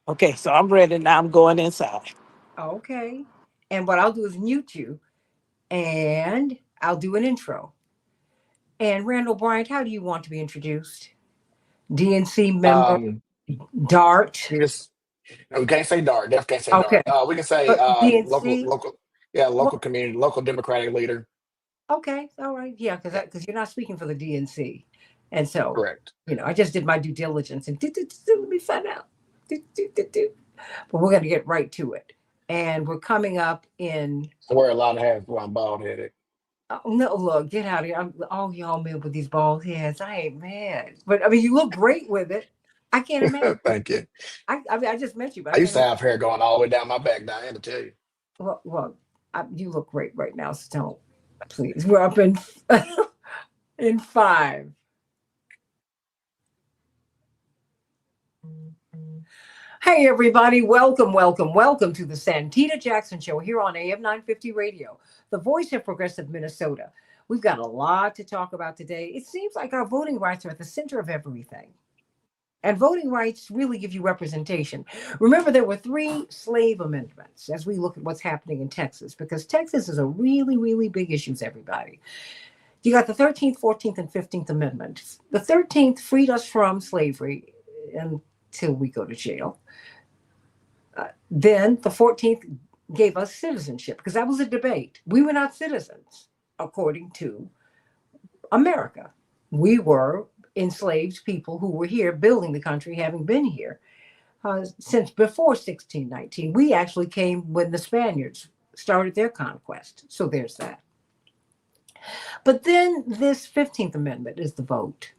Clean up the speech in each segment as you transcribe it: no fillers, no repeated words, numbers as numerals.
Okay, so I'm ready now. I'm going inside. Okay. And what I'll do is mute you and I'll do an intro. And Randall Bryant, how do you want to be introduced? DNC member, Um, DART. you just no, we can't say dark. Def can't say Okay. dark. We can say DNC. yeah, local Well, community, local Democratic leader. okay. All right. Yeah, Yeah, because you're not speaking for the DNC. And so, correct. I just did my due diligence and let me find out. Do. But we're going to get right to it. And we're coming up in. I wear a lot of hats while I'm bald headed. Oh, no, look, get out of here. All y'all men with these bald heads. I ain't mad. But I mean, you look great with it. I can't imagine. Thank you. I mean, I just met you, but I I used can't to imagine. have hair going all the way down my back, Diane, to tell you. Well, you look great right now. So don't, please. We're up in in five. Hey, everybody. Welcome, welcome, welcome to the Santita Jackson Show here on AM 950 Radio, the voice of progressive Minnesota. We've got a lot to talk about today. It seems like our voting rights are at the center of everything. And voting rights really give you representation. Remember, there were three slave amendments as we look at what's happening in Texas, because Texas is a really, really big issue, everybody. You got the 13th, 14th, and 15th Amendments. The 13th freed us from slavery until we go to jail. Then the 14th gave us citizenship because that was a debate. We were not citizens, according to America. We were enslaved people who were here building the country, having been here since before 1619. We actually came when the Spaniards started their conquest. So there's that. But then this 15th Amendment is the vote.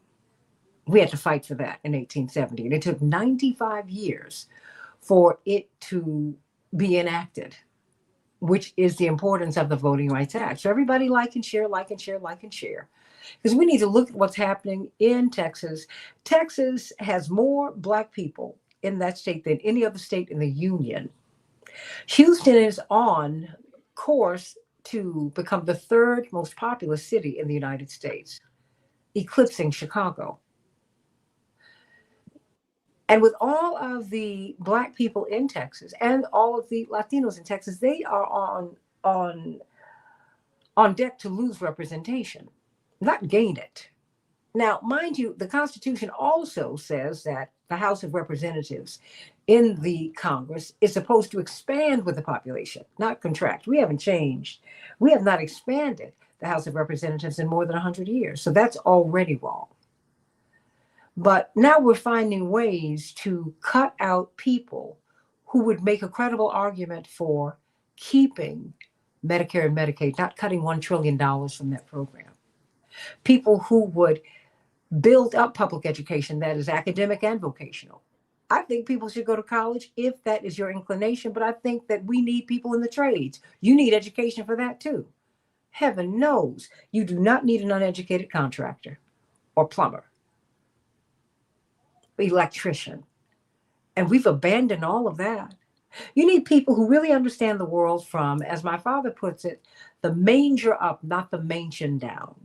We had to fight for that in 1870. And it took 95 years for it to be enacted, which is the importance of the Voting Rights Act. So everybody like and share, like and share, like and share. Because we need to look at what's happening in Texas. Texas has more Black people in that state than any other state in the Union. Houston is on course to become the third most populous city in the United States, eclipsing Chicago. And with all of the Black people in Texas and all of the Latinos in Texas, they are on on deck to lose representation, not gain it. Now, mind you, the Constitution also says that the House of Representatives in the Congress is supposed to expand with the population, not contract. We haven't changed. We have not expanded the House of Representatives in more than 100 years. So that's already wrong. But now we're finding ways to cut out people who would make a credible argument for keeping Medicare and Medicaid, not cutting $1 trillion from that program. People who would build up public education that is academic and vocational. I think people should go to college if that is your inclination, but I think that we need people in the trades. You need education for that too. Heaven knows you do not need an uneducated contractor or plumber, electrician. And we've abandoned all of that. You need people who really understand the world from, as my father puts it, the manger up, not the mansion down.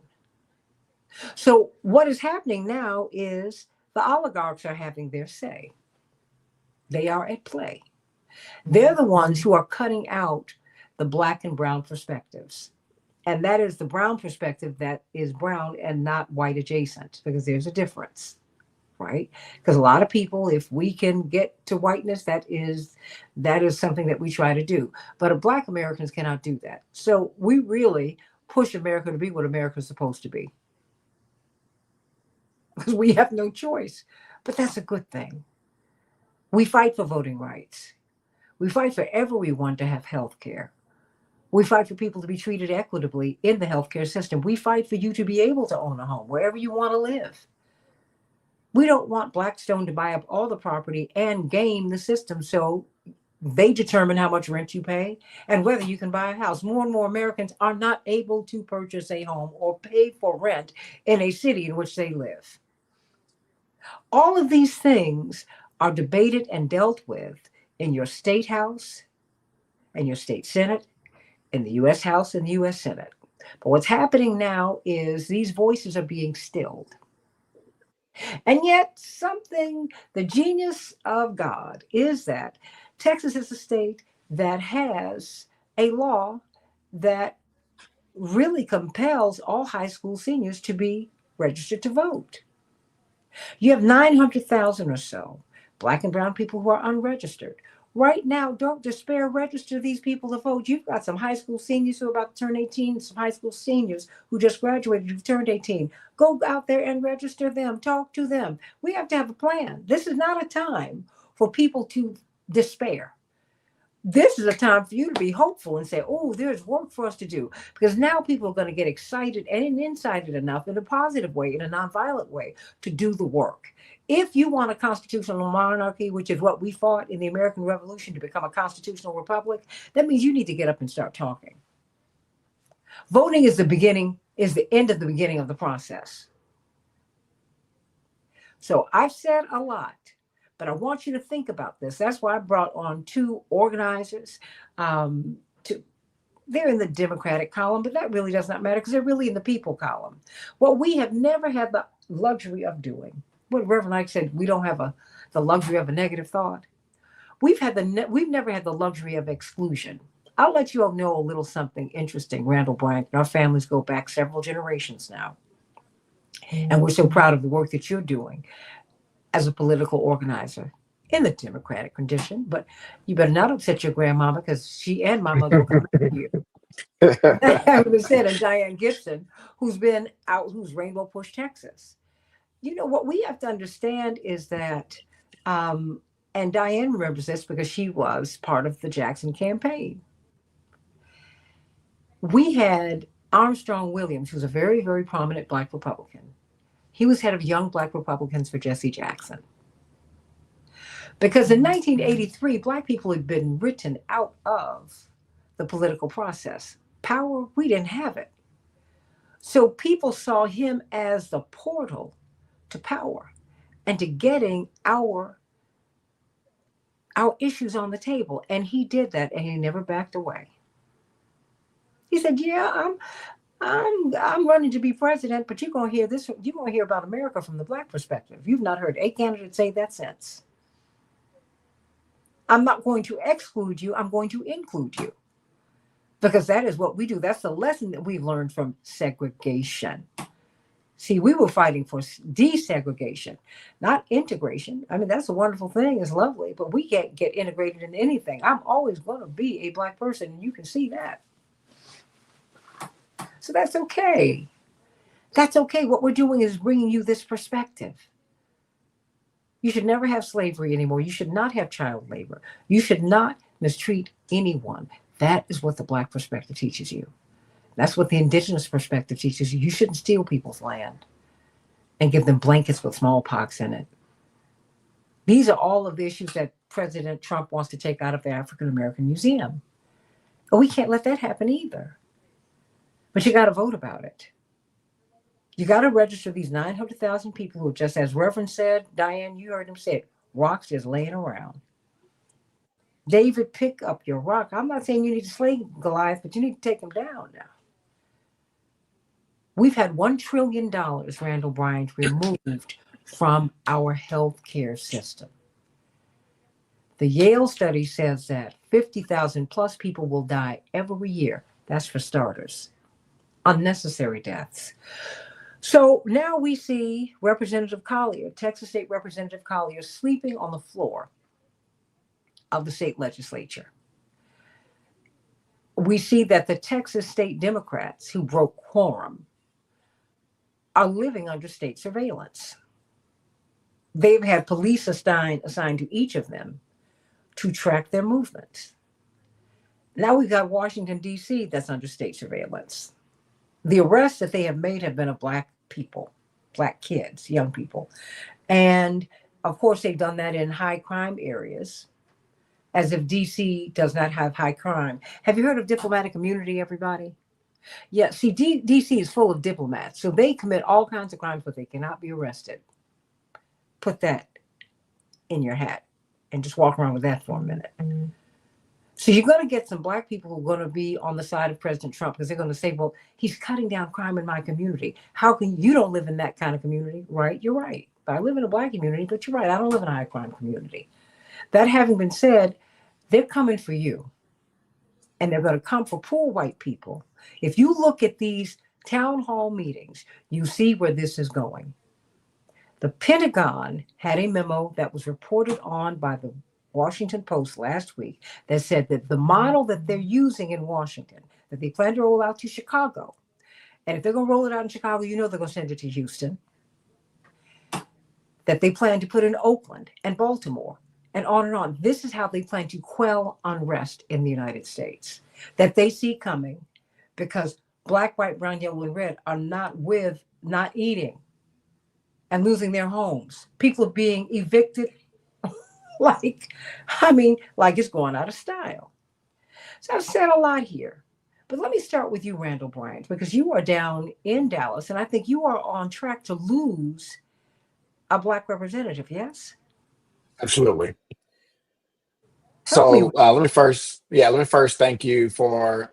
So, what is happening now is the oligarchs are having their say. They are at play. They're the ones who are cutting out the Black and brown perspectives. And that is the brown perspective that is brown and not white adjacent, because there's a difference, right? Because a lot of people, if we can get to whiteness, that is something that we try to do. But Black Americans cannot do that. So we really push America to be what America's supposed to be, because we have no choice. But that's a good thing. We fight for voting rights. We fight for everyone to have health care. We fight for people to be treated equitably in the healthcare system. We fight for you to be able to own a home wherever you want to live. We don't want Blackstone to buy up all the property and game the system so they determine how much rent you pay and whether you can buy a house. More and more Americans are not able to purchase a home or pay for rent in a city in which they live. All of these things are debated and dealt with in your state house and your state senate, in the U.S. House and the U.S. Senate. But what's happening now is these voices are being stilled. And yet, the genius of God is that Texas is a state that has a law that really compels all high school seniors to be registered to vote. You have 900,000 or so Black and brown people who are unregistered. Right now, don't despair, register these people to vote. You've got some high school seniors who are about to turn 18, some high school seniors who just graduated, who turned 18. Go out there and register them, talk to them. We have to have a plan. This is not a time for people to despair. This is a time for you to be hopeful and say, oh, there's work for us to do. Because now people are going to get excited and incited enough in a positive way, in a nonviolent way, to do the work. If you want a constitutional monarchy, which is what we fought in the American Revolution to become a constitutional republic, that means you need to get up and start talking. Voting is the end of the beginning of the process. So I've said a lot. But I want you to think about this. That's why I brought on two organizers. They're in the Democratic column, but that really does not matter because they're really in the people column. What we have never had the luxury of doing, what Reverend Ike said, we don't have the luxury of a negative thought. We've never had the luxury of exclusion. I'll let you all know a little something interesting, Randall Bryant. Our families go back several generations now. And we're so proud of the work that you're doing as a political organizer in the Democratic condition, but you better not upset your grandmama because she and my mother will come after you. Having said, and Diane Gibson, who's Rainbow Push Texas. You know, what we have to understand is that, and Diane remembers this because she was part of the Jackson campaign. We had Armstrong Williams, who's a very, very prominent Black Republican. He was head of Young Black Republicans for Jesse Jackson. Because in 1983, Black people had been written out of the political process. Power, we didn't have it. So people saw him as the portal to power and to getting our issues on the table. And he did that, and he never backed away. He said, yeah, I'm running to be president, but you're going to hear this. You're going to hear about America from the Black perspective. You've not heard a candidate say that since. I'm not going to exclude you. I'm going to include you. Because that is what we do. That's the lesson that we learned from segregation. See, we were fighting for desegregation, not integration. I mean, that's a wonderful thing. It's lovely, but we can't get integrated in anything. I'm always going to be a Black person, and you can see that. So that's okay. That's okay. What we're doing is bringing you this perspective. You should never have slavery anymore. You should not have child labor. You should not mistreat anyone. That is what the Black perspective teaches you. That's what the indigenous perspective teaches you. You shouldn't steal people's land and give them blankets with smallpox in it. These are all of the issues that President Trump wants to take out of the African American Museum. But we can't let that happen either. But you got to vote about it. You got to register these 900,000 people who, just as Reverend said, Diane, you heard him say it, rocks just laying around. David, pick up your rock. I'm not saying you need to slay Goliath, but you need to take him down now. We've had $1 trillion, Randall Bryant, removed from our healthcare system. The Yale study says that 50,000 plus people will die every year. That's for starters. Unnecessary deaths. So now we see Representative Collier, Texas State Representative Collier, sleeping on the floor of the state legislature. We see that the Texas state Democrats who broke quorum are living under state surveillance. They've had police assigned to each of them to track their movements. Now we've got Washington, D.C. that's under state surveillance. The arrests that they have made have been of Black people, Black kids, young people. And of course, they've done that in high crime areas, as if D.C. does not have high crime. Have you heard of diplomatic immunity, everybody? Yeah, see, D.C. is full of diplomats. So they commit all kinds of crimes, but they cannot be arrested. Put that in your hat and just walk around with that for a minute. So you're going to get some Black people who are going to be on the side of President Trump because they're going to say, well, he's cutting down crime in my community. How can you don't live in that kind of community? Right? You're right. I live in a black community, but you're right, I don't live in a high crime community. That having been said, they're coming for you, and they're going to come for poor white people. If you look at these town hall meetings, you see where this is going. The Pentagon had a memo that was reported on by the Washington Post last week that said that the model that they're using in Washington, that they plan to roll out to Chicago, and if they're going to roll it out in Chicago, you know they're going to send it to Houston, that they plan to put in Oakland and Baltimore, and on and on. This is how they plan to quell unrest in the United States that they see coming, because black, white, brown, yellow, and red are not eating and losing their homes. People are being evicted like it's going out of style. So I've said a lot here. But let me start with you, Randall Bryant, because you are down in Dallas, and I think you are on track to lose a black representative, yes? Absolutely. Help me. So let me first thank you for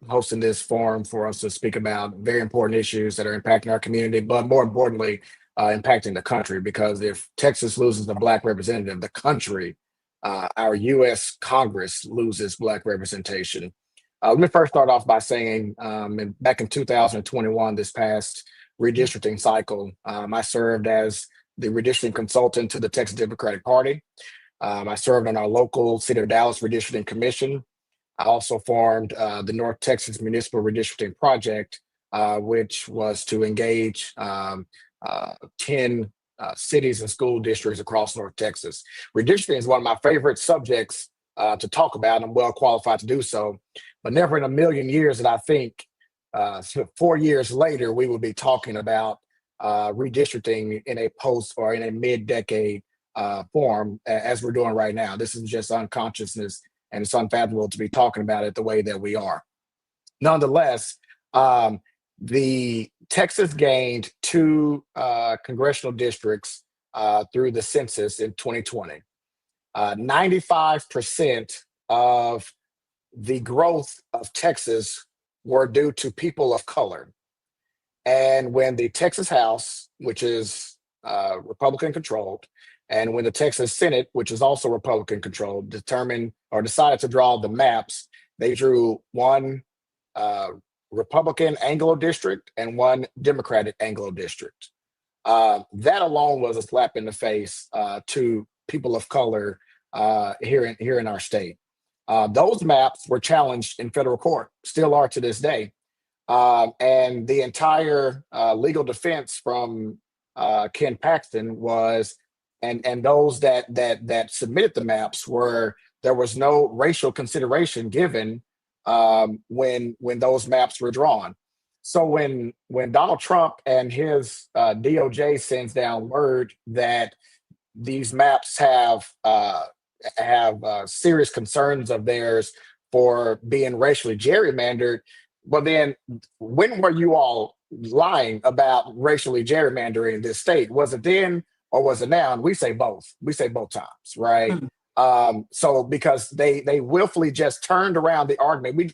hosting this forum for us to speak about very important issues that are impacting our community, but more importantly, impacting the country. Because if Texas loses a black representative, the country, our U.S. Congress loses black representation. Let me first start off by saying, back in 2021, this past redistricting cycle, I served as the redistricting consultant to the Texas Democratic Party. I served on our local City of Dallas Redistricting Commission. I also formed the North Texas Municipal Redistricting Project, which was to engage 10 cities and school districts across North Texas. Redistricting is one of my favorite subjects to talk about. I'm well qualified to do so, but never in a million years did I think 4 years later we would be talking about redistricting in a post or in a mid-decade form as we're doing right now. This is just unconsciousness, and it's unfathomable to be talking about it the way that we are. Nonetheless, the Texas gained 2 congressional districts through the census in 2020. 95% of the growth of Texas were due to people of color. And when the Texas House, which is Republican controlled, and when the Texas Senate, which is also Republican controlled, determined or decided to draw the maps, they drew one Republican Anglo district and one Democratic Anglo district. That alone was a slap in the face to people of color here in our state. Those maps were challenged in federal court, still are to this day. And the entire legal defense from Ken Paxton was, and those that submitted the maps were, there was no racial consideration given when those maps were drawn. So when Donald Trump and his DOJ sends down word that these maps have serious concerns of theirs for being racially gerrymandered, well, then when were you all lying about racially gerrymandering this state? Was it then or was it now? And we say both. We say both times, right? So because they willfully just turned around the argument. We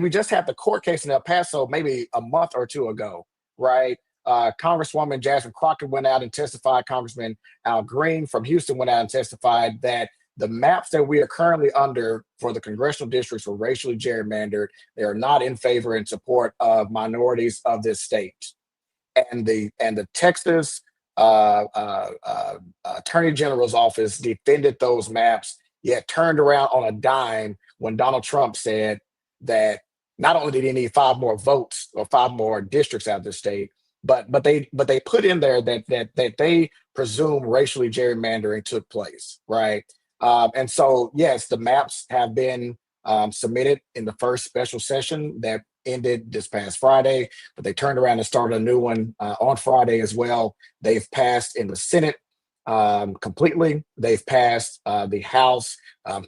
just had the court case in El Paso maybe a month or two ago, right? Congresswoman Jasmine Crockett went out and testified. Congressman Al Green from Houston went out and testified that the maps that we are currently under for the congressional districts were racially gerrymandered. They are not in favor and support of minorities of this state. And the Texas Attorney General's office defended those maps, yet turned around on a dime when Donald Trump said that not only did he need 5 more votes or 5 more districts out of the state, but they put in there that they presume racially gerrymandering took place, right? And so, yes, the maps have been submitted in the first special session that ended this past Friday, but they turned around and started a new one on Friday as well. They've passed in the Senate completely. They've passed the House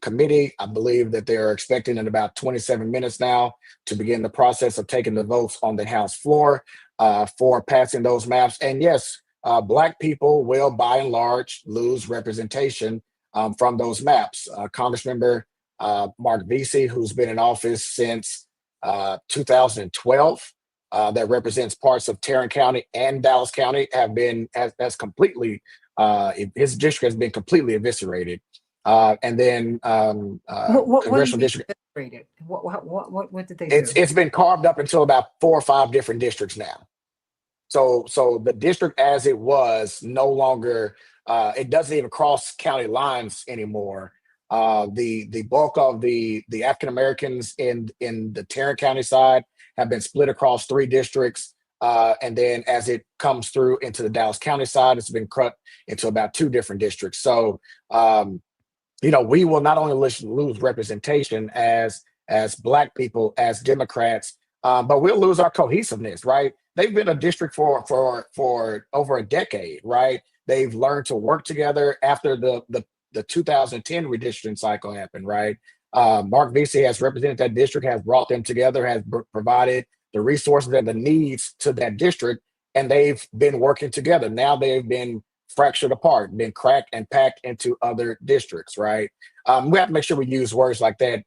committee. I believe that they're expecting in about 27 minutes now to begin the process of taking the votes on the House floor for passing those maps. And yes, Black people will, by and large, lose representation from those maps. Congressmember Mark Vesey, who's been in office since 2012, that represents parts of Tarrant County and Dallas County, has completely his district has been completely eviscerated. And then What do you congressional mean district, eviscerated? What did they it's do? it's been carved up into about 4 or 5 different districts now. So the district as it was no longer, it doesn't even cross county lines anymore. The bulk of the African Americans in the Tarrant County side have been split across 3 districts. And then as it comes through into the Dallas County side, it's been cut into about 2 different districts. So um, we will not only lose representation as Black people, as Democrats, but we'll lose our cohesiveness, right? They've been a district for over a decade, right? They've learned to work together after the 2010 redistricting cycle happened, right? Mark Vesey has represented that district, has brought them together, has provided the resources and the needs to that district, and they've been working together. Now they've been fractured apart, been cracked and packed into other districts, right? We have to make sure we use words like that,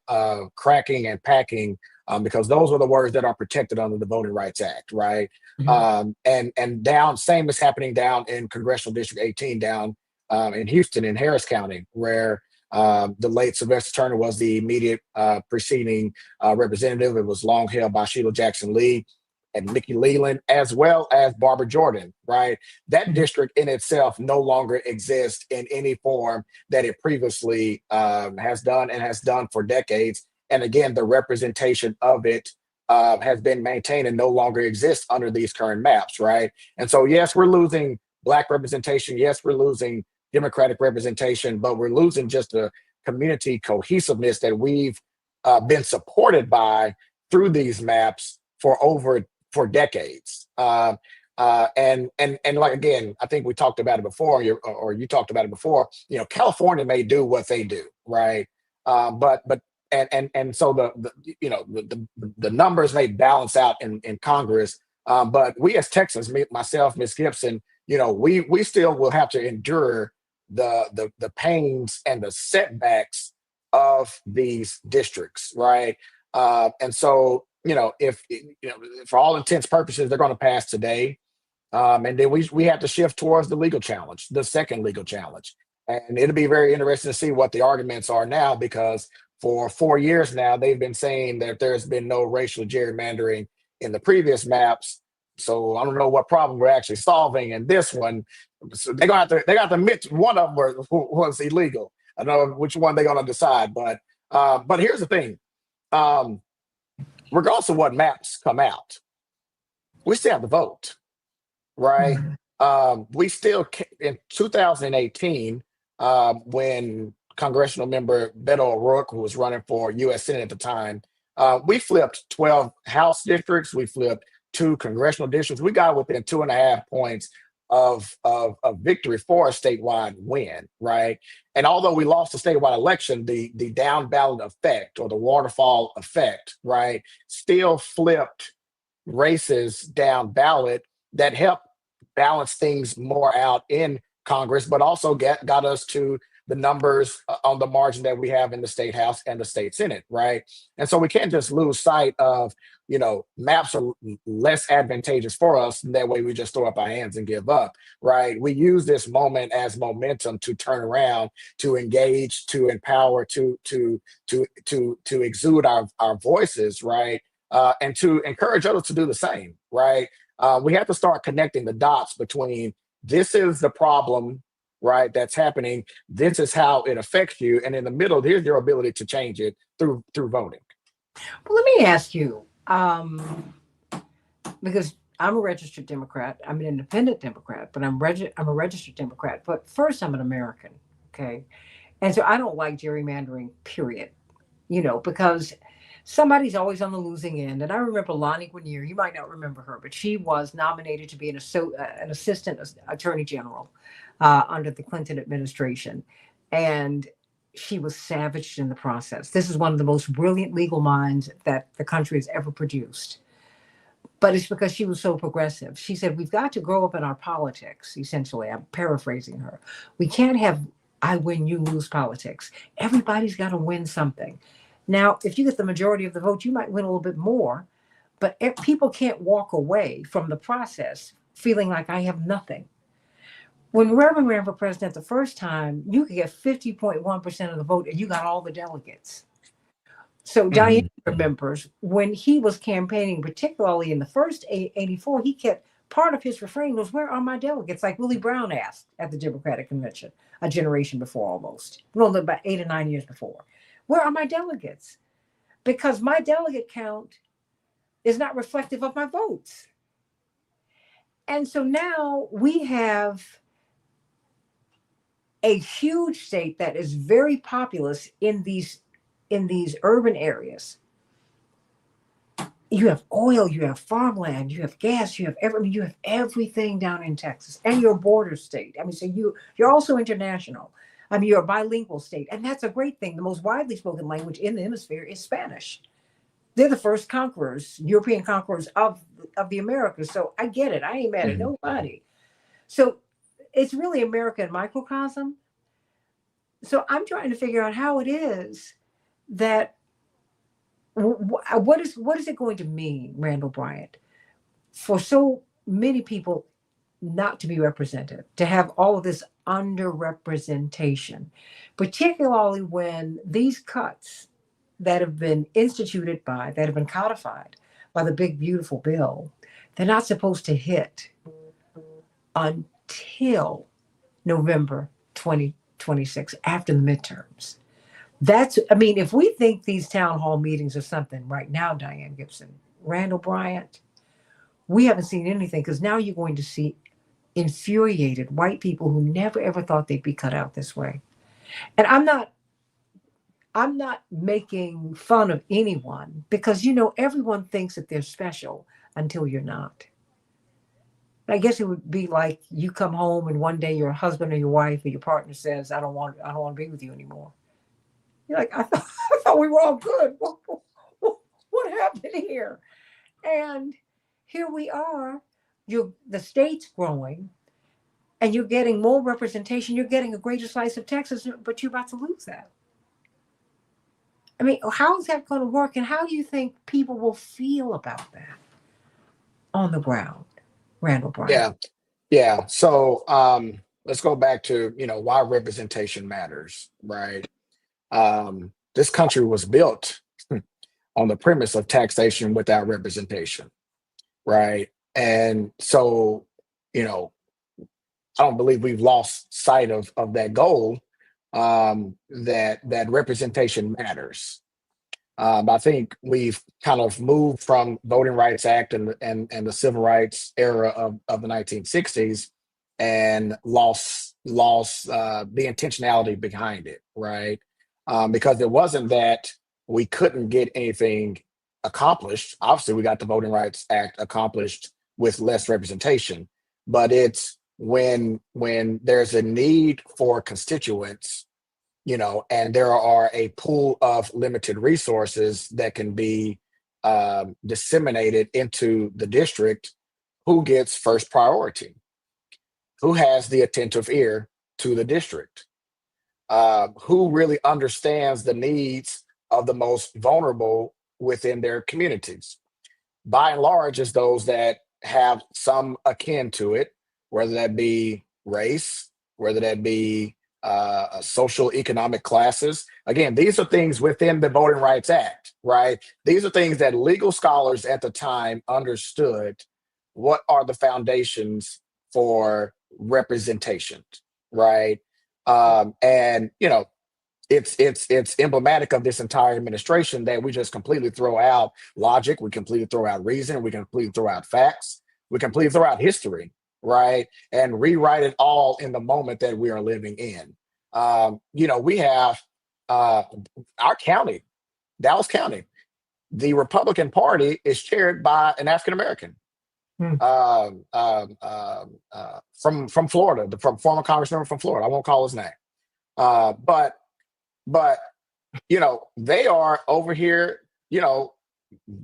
cracking and packing, because those are the words that are protected under the Voting Rights Act, right? Mhm. And down, same is happening down in Congressional District 18 down in Houston in Harris County, where the late Sylvester Turner was the immediate preceding representative. It was long held by Sheila Jackson Lee and Nikki Leland, as well as Barbara Jordan, right? That Mhm. district in itself no longer exists in any form that it previously has done and has done for decades. And again, the representation of it has been maintained and no longer exists under these current maps, right? And so, yes, we're losing Black representation. Yes, we're losing Democratic representation, but we're losing just the community cohesiveness that we've been supported by through these maps for decades. And like again, I think we talked about it before, or you talked about it before. California may do what they do, right? But and so the numbers may balance out in Congress, but we as Texans, myself, Miss Gibson, we still will have to endure the pains and the setbacks of these districts, right? And so, if for all intents purposes, they're going to pass today, and then we have to shift towards the legal challenge, the second legal challenge, and it'll be very interesting to see what the arguments are now, because for 4 years now they've been saying that there's been no racial gerrymandering in the previous maps. So I don't know what problem we're actually solving in this one. So they got to admit one of them was illegal. I don't know which one they're going to decide, but here's the thing. Um, Regardless of what maps come out, we still have to vote, right? Mhm. We still in 2018, when congressional member Beto O'Rourke, who was running for U.S. Senate at the time, we flipped 12 House districts, we flipped 2 congressional districts. We got within 2.5 points of victory for a statewide win, right? And although we lost the statewide election, the down ballot effect or the waterfall effect, right, still flipped races down ballot that helped balance things more out in Congress, but also got us to the numbers on the margin that we have in the state house and the state senate, right? And so we can't just lose sight of, maps are less advantageous for us. And that way we just throw up our hands and give up, right? We use this moment as momentum to turn around, to engage, to empower, to exude our voices, right? And to encourage others to do the same, right? We have to start connecting the dots between this is the problem, right, that's happening. This is how it affects you, and in the middle, here's your ability to change it through voting. Well, let me ask you, because I'm a registered Democrat. I'm an independent Democrat, but I'm a registered Democrat. But first, I'm an American, okay? And so I don't like gerrymandering, period. Because somebody's always on the losing end. And I remember Lonnie Guinier. You might not remember her, but she was nominated to be an assistant attorney general under the Clinton administration. And she was savaged in the process. This is one of the most brilliant legal minds that the country has ever produced. But it's because she was so progressive. She said, we've got to grow up in our politics, essentially. I'm paraphrasing her. We can't have I win, you lose politics. Everybody's got to win something. Now, if you get the majority of the vote, you might win a little bit more, but people can't walk away from the process feeling like I have nothing. When Reverend ran for president the first time, you could get 50.1% of the vote and you got all the delegates. So Diane Mhm. remembers when he was campaigning, particularly in the first 84, he kept part of his refrain was, "Where are my delegates?" Like Willie Brown asked at the Democratic convention a generation before, almost, well, about 8 or 9 years before. Where are my delegates? Because my delegate count is not reflective of my votes. And so now we have a huge state that is very populous in these urban areas. You have oil, you have farmland, you have gas, you have everything down in Texas, and you're a border state. I mean, so you're also international. I mean, you're a bilingual state, and that's a great thing. The most widely spoken language in the hemisphere is Spanish. They're the first conquerors, European conquerors of the Americas. So I get it. I ain't mad at Mhm. nobody. So it's really America in microcosm. So I'm trying to figure out how it is that what is it going to mean, Randall Bryant, for so many people not to be represented, to have all of this underrepresentation, particularly when these cuts that have been instituted by, that have been codified by the big, beautiful bill, they're not supposed to hit until November 2026 after the midterms. That's, I mean, if we think these town hall meetings are something right now, Diane Gibson, Randall Bryant, we haven't seen anything because now you're going to see infuriated white people who never ever thought they'd be cut out this way. And I'm not making fun of anyone because everyone thinks that they're special until you're not. I guess it would be like you come home and one day your husband or your wife or your partner says, I don't want to be with you anymore." You're like, I thought we were all good. What happened here? And here we are. The state's growing and you're getting more representation. You're getting a greater slice of Texas, but you're about to lose that. I mean, how is that going to work? And how do you think people will feel about that on the ground, Randall Bryant? Yeah, yeah. So let's go back to why representation matters, right? This country was built on the premise of taxation without representation, right? And so, you know, I don't believe we've lost sight of that goal. That representation matters. I think we've kind of moved from Voting Rights Act and the Civil Rights era of the 1960s and lost the intentionality behind it, right? Because it wasn't that we couldn't get anything accomplished. Obviously, we got the Voting Rights Act accomplished with less representation, but it's when there's a need for constituents, and there are a pool of limited resources that can be disseminated into the district, who gets first priority? Who has the attentive ear to the district? Who really understands the needs of the most vulnerable within their communities? By and large, is those that have some akin to it, whether that be race, whether that be social economic classes. Again, these are things within the Voting Rights Act, right? These are things that legal scholars at the time understood what are the foundations for representation, right? And it's emblematic of this entire administration that we just completely throw out logic, we completely throw out reason, we completely throw out facts, we completely throw out history, right? And rewrite it all in the moment that we are living in. We have uh, our county, Dallas County. The Republican Party is chaired by an African American Hmm. from Florida, from former congressman from Florida. I won't call his name, but they are over here,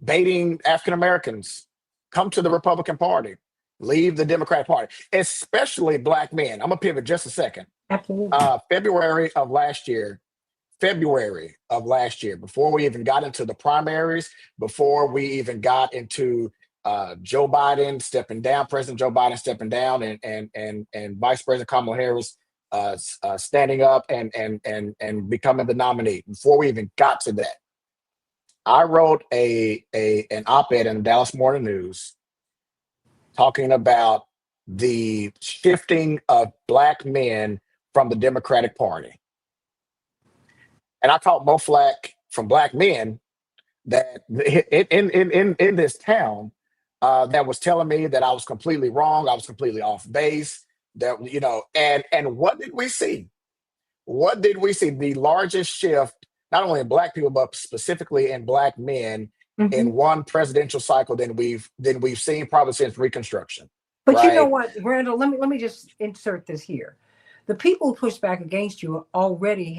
baiting African Americans come to the Republican Party, leave the Democratic Party, especially black men. I'm gonna pivot just a second. Absolutely. February of last year, before we even got into the primaries, before we even got into Joe Biden stepping down, President Joe Biden stepping down, and Vice President Kamala Harris standing up and becoming the nominee. Before we even got to that, I wrote an op-ed in the Dallas Morning News talking about the shifting of Black men from the Democratic Party. And I caught more flack from Black men that in this town that was telling me that I was completely wrong, I was completely off base. That and what did we see? What did we see? The largest shift, not only in Black people, but specifically in Black men in one presidential cycle than we've seen probably since Reconstruction. But you know Right? what, Randall? Let me just insert this here. The people who push back against you are already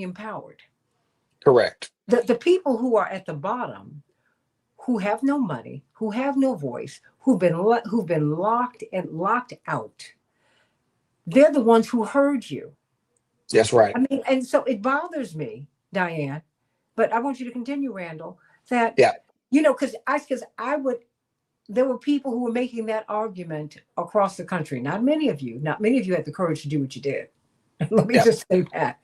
empowered. Correct. The people who are at the bottom, who have no money, who have no voice, who've been locked out, they're the ones who heard you. That's right. I mean, and so it bothers me, Diane, but I want you to continue, Randall, that, Yeah. because I would, there were people who were making that argument across the country. Not many of you had the courage to do what you did. Let me Yeah. just say that.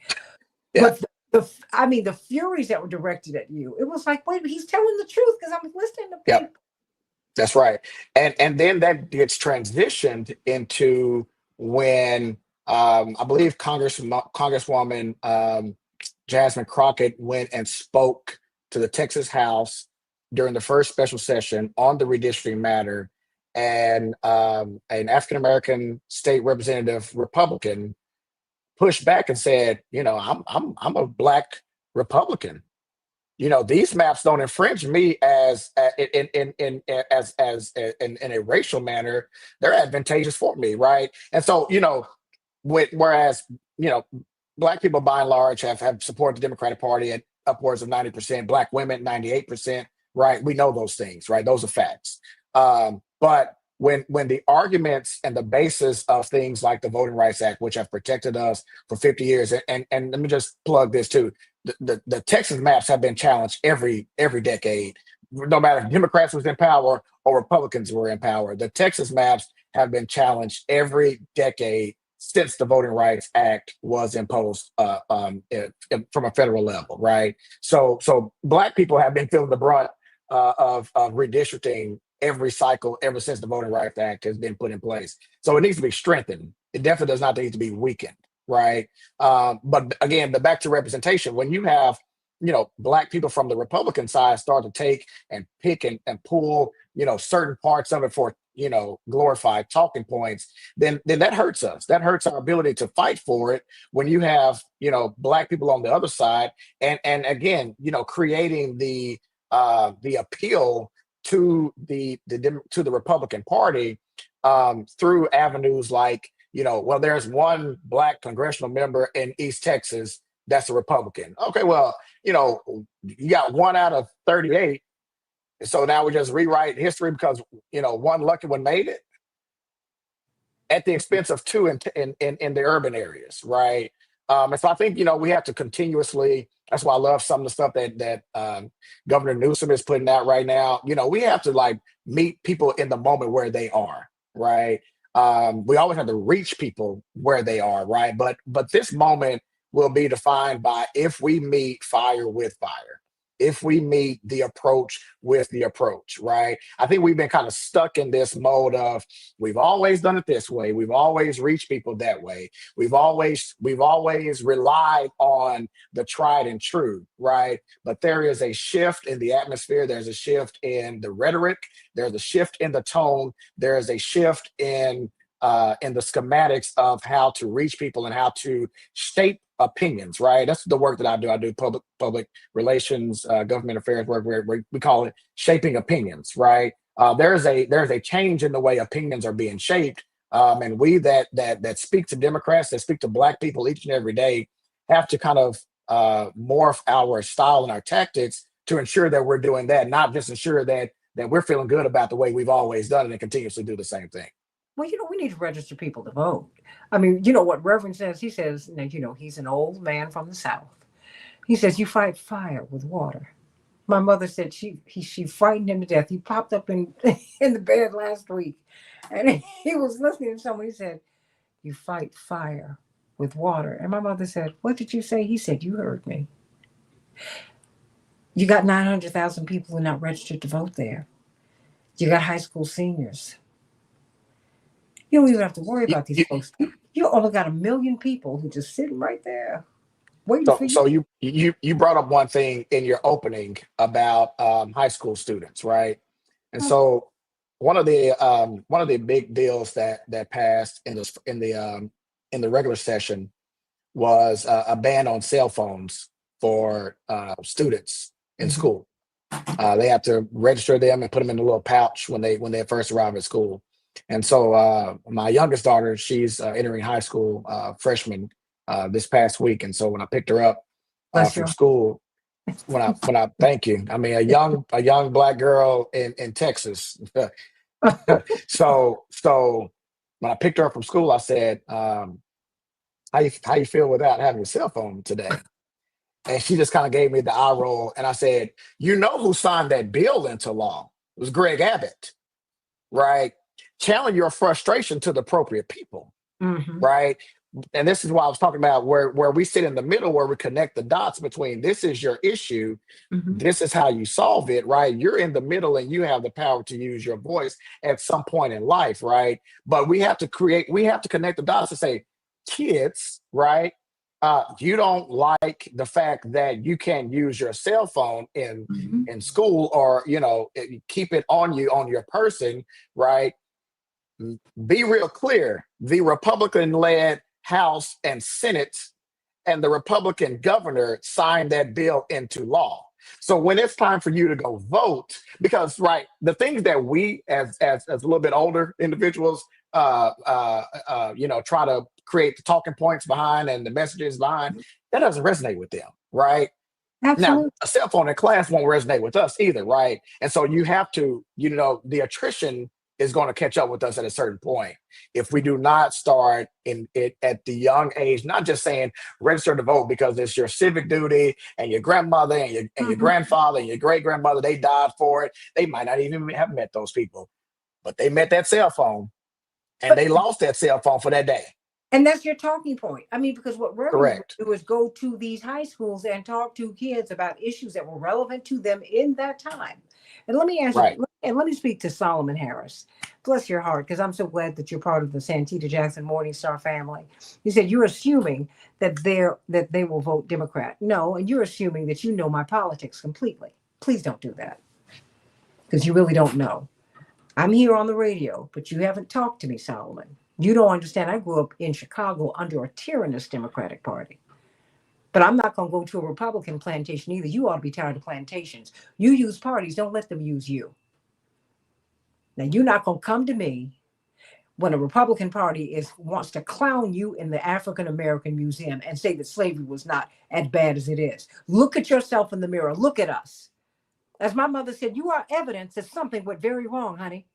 Yeah. But the furies that were directed at you, it was like, wait, he's telling the truth because I'm listening to people. Yeah. That's right. And then that gets transitioned into when I believe Congresswoman Jasmine Crockett went and spoke to the Texas House during the first special session on the redistricting matter, and an African American state representative Republican pushed back and said, I'm a Black Republican. These maps don't infringe me as in a racial manner. They're advantageous for me, right? And so, whereas Black people by and large have supported the Democratic Party at upwards of 90%, Black women 98%, right? We know those things, right? Those are facts. But when the arguments and the basis of things like the Voting Rights Act, which have protected us for 50 years, and let me just plug this too. The Texas maps have been challenged every decade, no matter if Democrats was in power or Republicans were in power. The Texas maps have been challenged every decade since the Voting Rights Act was imposed from a federal level, right? So Black people have been feeling the brunt of redistricting every cycle ever since the Voting Rights Act has been put in place. So it needs to be strengthened. It definitely does not need to be weakened, right? But again, back to representation, when you have Black people from the Republican side start to take and pick and pull certain parts of it for glorified talking points, then that hurts us. That hurts our ability to fight for it when you have Black people on the other side, and again creating the appeal to the Republican Party through avenues like well, there's one Black congressional member in East Texas that's a Republican. Okay, well, you got 1 out of 38. So now we just rewrite history because one lucky one made it at the expense of two in the urban areas, right? And so I think we have to continuously. That's why I love some of the stuff that Governor Newsom is putting out right now. We have to meet people in the moment where they are, right? We always have to reach people where they are, right? But this moment will be defined by if we meet fire with fire, if we meet the approach with the approach, right? I think we've been kind of stuck in this mode of we've always done it this way. We've always reached people that way. We've always relied on the tried and true, right? But there is a shift in the atmosphere. There's a shift in the rhetoric. There's a shift in the tone. There is a shift in the schematics of how to reach people and how to shape opinions, right? That's the work that I do. I do public relations, government affairs work where we call it shaping opinions, right? There's a change in the way opinions are being shaped, and we that speak to Democrats, that speak to Black people each and every day, have to kind of morph our style and our tactics to ensure that we're doing that, not just ensure that we're feeling good about the way we've always done it and continuously do the same thing. Well, we need to register people to vote. I mean, what Reverend says? He says, he's an old man from the South. He says, you fight fire with water. My mother said she frightened him to death. He popped up in in the bed last week, and he was listening to someone. He said, "You fight fire with water." And my mother said, "What did you say?" He said, "You heard me. You got 900,000 people who are not registered to vote there. You got high school seniors. You don't even have to worry You, about these you, folks. You only got 1 million people who just sitting right there waiting so for you." so you brought up one thing in your opening about high school students, right? And so one of the big deals that passed in the regular session was a ban on cell phones for students in Mhm. school. They have to register them and put them in a little pouch when they first arrive at school. And so my youngest daughter, she's entering high school, freshman this past week. And so when I picked her up Bless from your school, when I thank you, I mean a young black girl in Texas. heart. So when I picked her up from school, I said, how you feel without having a cell phone today? And she just kind of gave me the eye roll. And I said, you know who signed that bill into law? It was Greg Abbott, right? Channel your frustration to the appropriate people, Hmm. right? And this is why I was talking about where we sit in the middle, where we connect the dots between this is your issue, Hmm. this is how you solve it, right? You're in the middle and you have the power to use your voice at some point in life, right? But we have to connect the dots to say, kids, right? You don't like the fact that you can't use your cell phone Hmm. in school, or keep it on you on your person, right? Be real clear. The Republican led House and Senate and the Republican governor signed that bill into law. So when it's time for you to go vote, because right, the things that we as a little bit older individuals, try to create the talking points behind and the messages behind, that doesn't resonate with them, right? Now, Absolutely. a cell phone in class won't resonate with us either, right? And so you have to, the attrition is going to catch up with us at a certain point. If we do not start in it at the young age, not just saying register to vote because it's your civic duty, and your grandmother and your Hmm. grandfather and your great grandmother, they died for it. They might not even have met those people, but they met that cell phone and But they lost that cell phone for that day. and that's your talking point. I mean, because what Reverend would Correct. do is go to these high schools and talk to kids about issues that were relevant to them in that time. And let me ask you, Right. and let me speak to Solomon Harris. Bless your heart, because I'm so glad that you're part of the Santita Jackson Morningstar family. You said you're assuming that they will vote Democrat. No, and you're assuming that you know my politics completely. Please don't do that, because you really don't know. I'm here on the radio, but you haven't talked to me, Solomon. You don't understand. I grew up in Chicago under a tyrannous Democratic Party. But I'm not going to go to a Republican plantation either. You ought to be tired of plantations. You use parties, don't let them use you. Now, you're not going to come to me when a Republican Party wants to clown you in the African American Museum and say that slavery was not as bad as it is. Look at yourself in the mirror. Look at us. As my mother said, you are evidence that something went very wrong, honey.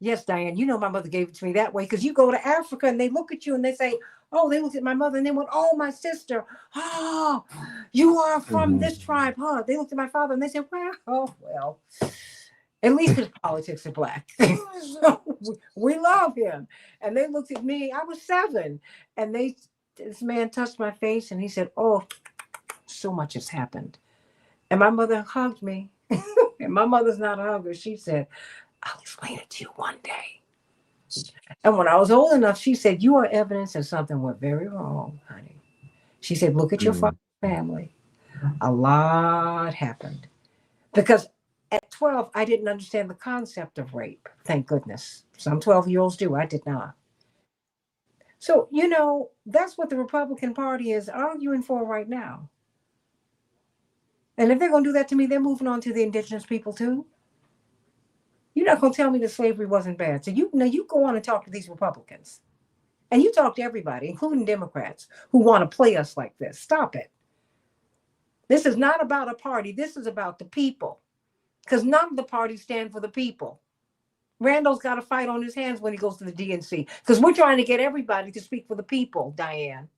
Yes, Diane, you know my mother gave it to me that way, because you go to Africa and they look at you and they say, oh, they looked at my mother and they went, oh, my sister. Oh, you are from Mhm. this tribe, huh? They looked at my father and they said, well, oh, well, at least his politics are black. So we love him. And they looked at me, I was 7. And this man touched my face and he said, oh, so much has happened. And my mother hugged me. And my mother's not a hugger. She said, I'll explain it to you one day. And when I was old enough, she said, you are evidence that something went very wrong, honey. She said, look at your Mhm. family. A lot happened. Because at 12, I didn't understand the concept of rape. Thank goodness. Some 12-year-olds do. I did not. So, that's what the Republican Party is arguing for right now. And if they're going to do that to me, they're moving on to the indigenous people too. You're not going to tell me that slavery wasn't bad. So you go on and talk to these Republicans. And you talk to everybody, including Democrats, who want to play us like this. Stop it. This is not about a party. This is about the people. Because none of the parties stand for the people. Randall's got a fight on his hands when he goes to the DNC. Because we're trying to get everybody to speak for the people, Diane.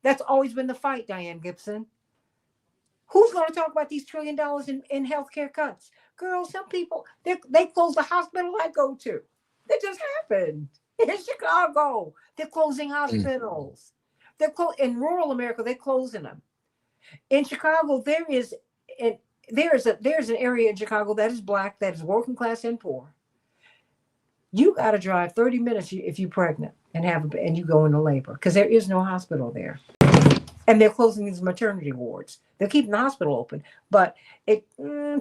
That's always been the fight, Diane Gibson. Who's going to talk about these $1 trillion in healthcare cuts? Girl, some people, they closed the hospital I go to. That just happened in Chicago. They're closing Mm. hospitals. In rural America. They're closing them. In Chicago, an, there's an area in Chicago that is black, that is working class and poor. You got to drive 30 minutes if you're pregnant and you go into labor because there is no hospital there. And they're closing these maternity wards. They're keeping the hospital open, but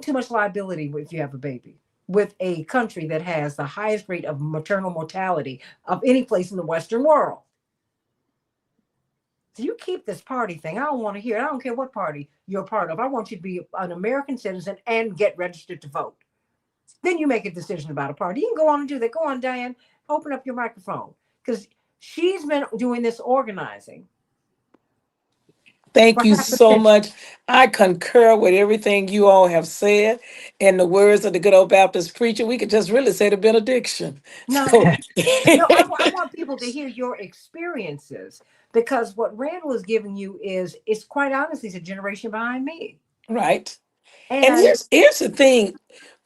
too much liability if you have a baby with a country that has the highest rate of maternal mortality of any place in the Western world. So you keep this party thing. I don't want to hear it. I don't care what party you're a part of. I want you to be an American citizen and get registered to vote. Then you make a decision about a party. You can go on and do that. Go on, Diane. Open up your microphone because she's been doing this organizing Thank for you half a so century. much. I concur with everything you all have said. In the words of the good old Baptist preacher, we could just really say the benediction. No, So, no, I want people to hear your experiences because what Randall is giving you is quite honestly, he's a generation behind me. right. And And here's the thing.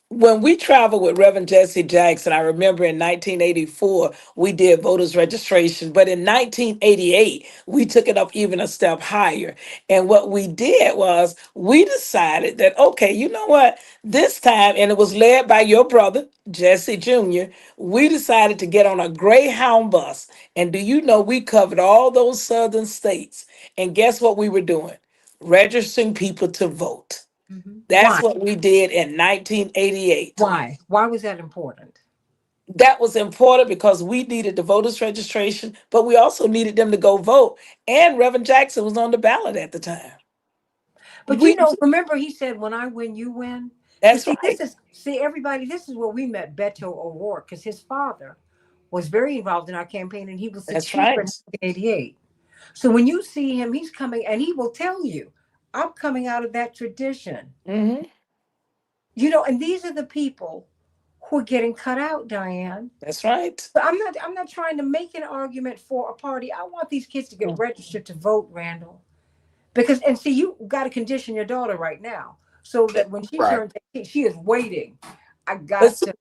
When we traveled with Reverend Jesse Jackson, I remember in 1984, we did voters registration, but in 1988, we took it up even a step higher. And what we did was we decided that, okay, you know what, this time, and it was led by your brother, Jesse Jr., we decided to get on a Greyhound bus. And do you know, we covered all those southern states. And guess what we were doing? Registering people to vote. That's why? what we did in 1988. Why was that important? That was important because we needed the voters' registration, but we also needed them to go vote. And Reverend Jackson was on the ballot at the time. But We remember he said, when I win, you win. Because that's see, right. everybody, this is where we met Beto O'Rourke, because his father was very involved in our campaign and he was the That's chief in right. 1988. So when you see him, he's coming and he will tell you, I'm coming out of that tradition. Hmm. And these are the people who are getting cut out, Diane. That's right. But I'm not trying to make an argument for a party. I want these kids to get registered to vote, Randall. Because and see, you got to condition your daughter right now so that when she Right. turns 18, she is waiting. I But got to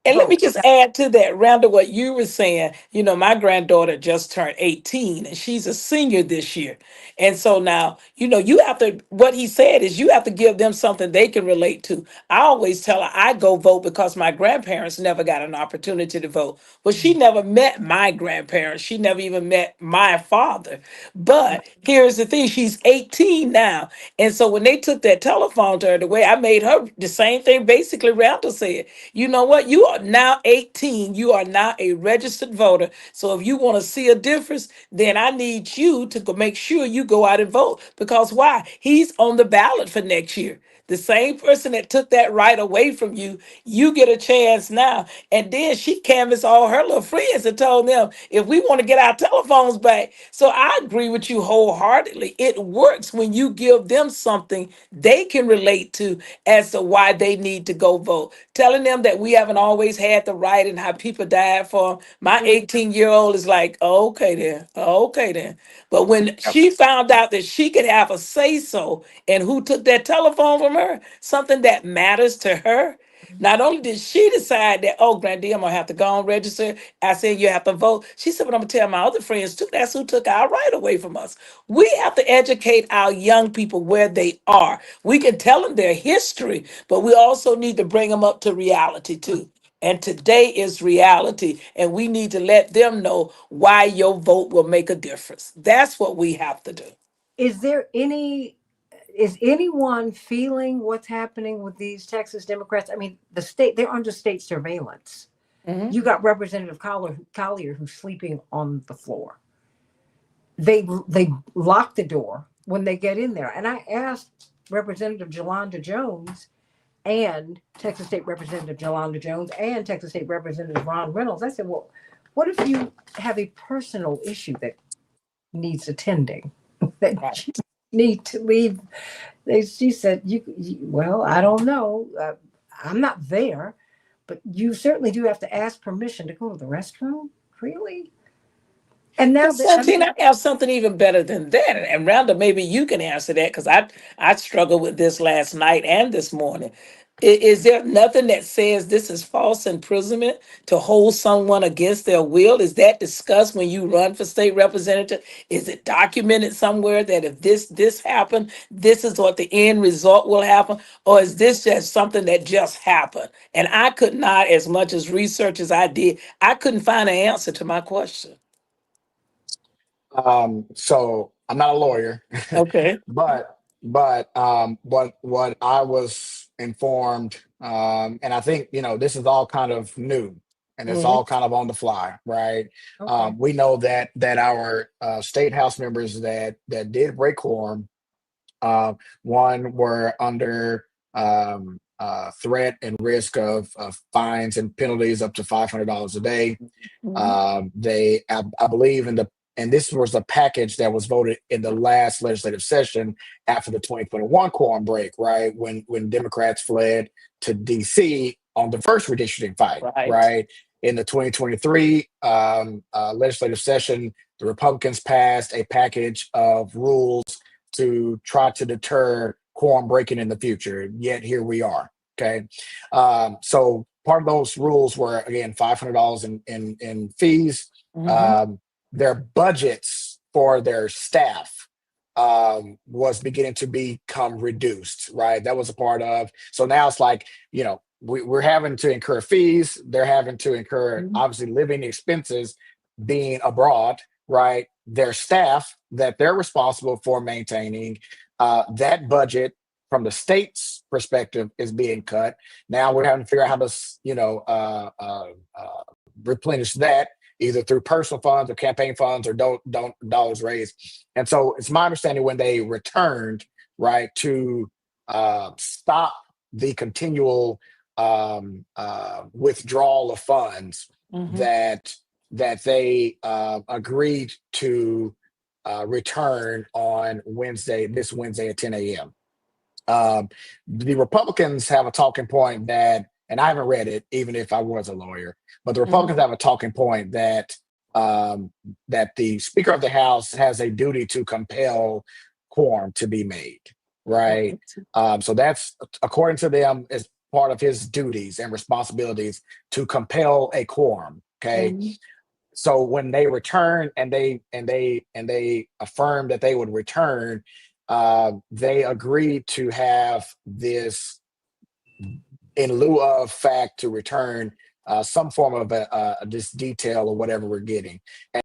And let me vote. just add to that, Rhonda, what you were saying. My granddaughter just turned 18 and she's a senior this year. And so now, you have to, what he said is you have to give them something they can relate to. I always tell her I go vote because my grandparents never got an opportunity to vote. Well, she never met my grandparents. She never even met my father. But here's the thing, she's 18 now. And so when they took that telephone to her, the way I made her the same thing basically Randall said. You know what? You are now 18. You are now a registered voter. So if you want to see a difference, then I need you to make sure you go out and vote. Because why? He's on the ballot for next year. The same person that took that right away from you, you get a chance now. And then she canvassed all her little friends and told them, if we want to get our telephones back. So I agree with you wholeheartedly. It works when you give them something they can relate to as to why they need to go vote. Telling them that we haven't always had the right and how people died for 'em. My Mm. 18-year-old is like, oh, okay then. Oh, okay then. But when Yep. she found out that she could have a say so and who took that telephone from her, something that matters to her. Not only did she decide that, oh, Grandy, I'm gonna have to go and register. I said you have to vote. She said, but I'm gonna tell my other friends too. That's who took our right away from us. We have to educate our young people where they are. We can tell them their history, but we also need to bring them up to reality too. And today is reality, and we need to let them know why your vote will make a difference. That's what we have to do. Is there any? Is anyone feeling what's happening with these Texas Democrats? I mean, they're under state surveillance. Mhm. You got Representative Collier who's sleeping on the floor. They lock the door when they get in there. And I asked Representative Jolanda Jones and Texas State Representative Jolanda Jones and Texas State Representative Ron Reynolds. I said, well, what if you have a personal issue that needs attending, that Right. you need to leave? She said, well, I don't know. I'm not there, but you certainly do have to ask permission to go to the restroom. Really? And now But that I Santine, mean, I have something even better than that. And Rhonda, maybe you can answer that because I struggled with this last night and this morning. Is there nothing that says this is false imprisonment to hold someone against their will? Is that discussed when you run for state representative? Is it documented somewhere that if this happened, this is what the end result will happen? Or is this just something that just happened? And I could not, as much as research as I did, I couldn't find an answer to my question. So I'm not a lawyer, Okay. but what I was informed, and I think this is all kind of new, and it's Mhm. all kind of on the fly, right? okay, We know that our state house members that did break quorum, uh, one were under threat and risk of fines and penalties up to $500 a day. Mhm. I believe and this was a package that was voted in the last legislative session after the 2021 quorum break, right? When Democrats fled to DC on the first redistricting fight, Right. right? In the 2023 legislative session, the Republicans passed a package of rules to try to deter quorum breaking in the future. Yet here we are. Okay. So part of those rules were again $500 in fees. Hmm. Um, their budgets for their staff was beginning to become reduced, right? That was a part of. So now it's like, we're having to incur fees. They're having to incur obviously living expenses being abroad, right? Their staff that they're responsible for maintaining, that budget from the state's perspective is being cut. Now we're having to figure out how to, replenish that either through personal funds or campaign funds or don't dollars raised. And so it's my understanding when they returned, right, to stop the continual withdrawal of funds Hmm. that they agreed to return on this Wednesday at 10 a.m. The Republicans have a talking point and I haven't read it, even if I was a lawyer, but the Republicans Hmm. have a talking point um, that the Speaker of the House has a duty to compel quorum to be made, right? Right. So that's according to them is part of his duties and responsibilities to compel a quorum. Okay, Mhm. so when they return and they affirmed that they would return, they agreed to have this in lieu of fact to return some form of this detail or whatever we're getting.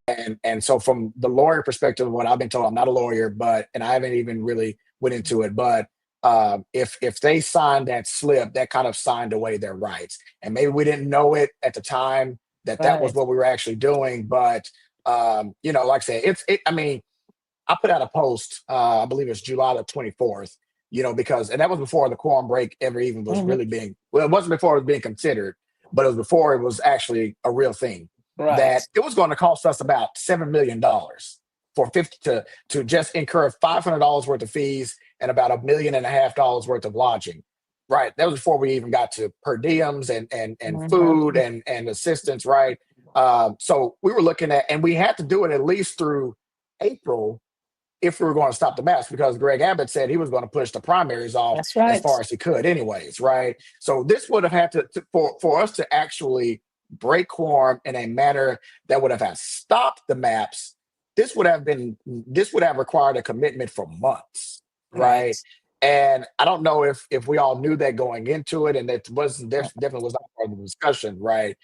And so from the lawyer perspective, what I've been told, I'm not a lawyer, and I haven't even really went into it, but if they signed that slip, that kind of signed away their rights. And maybe we didn't know it at the time that was Right. what we were actually doing, but like I said, I mean, I put out a post, I believe it's July the 24th, because, and that was before the quorum break ever even was Hmm. really well, it wasn't before it was being considered, but it was before it was actually a real thing, Right. that it was going to cost us about $7 million for 50 to just incur $500 worth of fees and about $1.5 million worth of lodging. Right. That was before we even got to per diems and food Hmm. and assistance. Right. So we were looking at, and we had to do it at least through April if we were going to stop the maps, because Greg Abbott said he was going to push the primaries off That's as right. far as he could, anyways, right? So this would have had for us to actually break quorum in a manner that would have had stopped the maps. This would have required a commitment for months, Right. right? And I don't know if we all knew that going into it, and that wasn't definitely was not part of the discussion, right?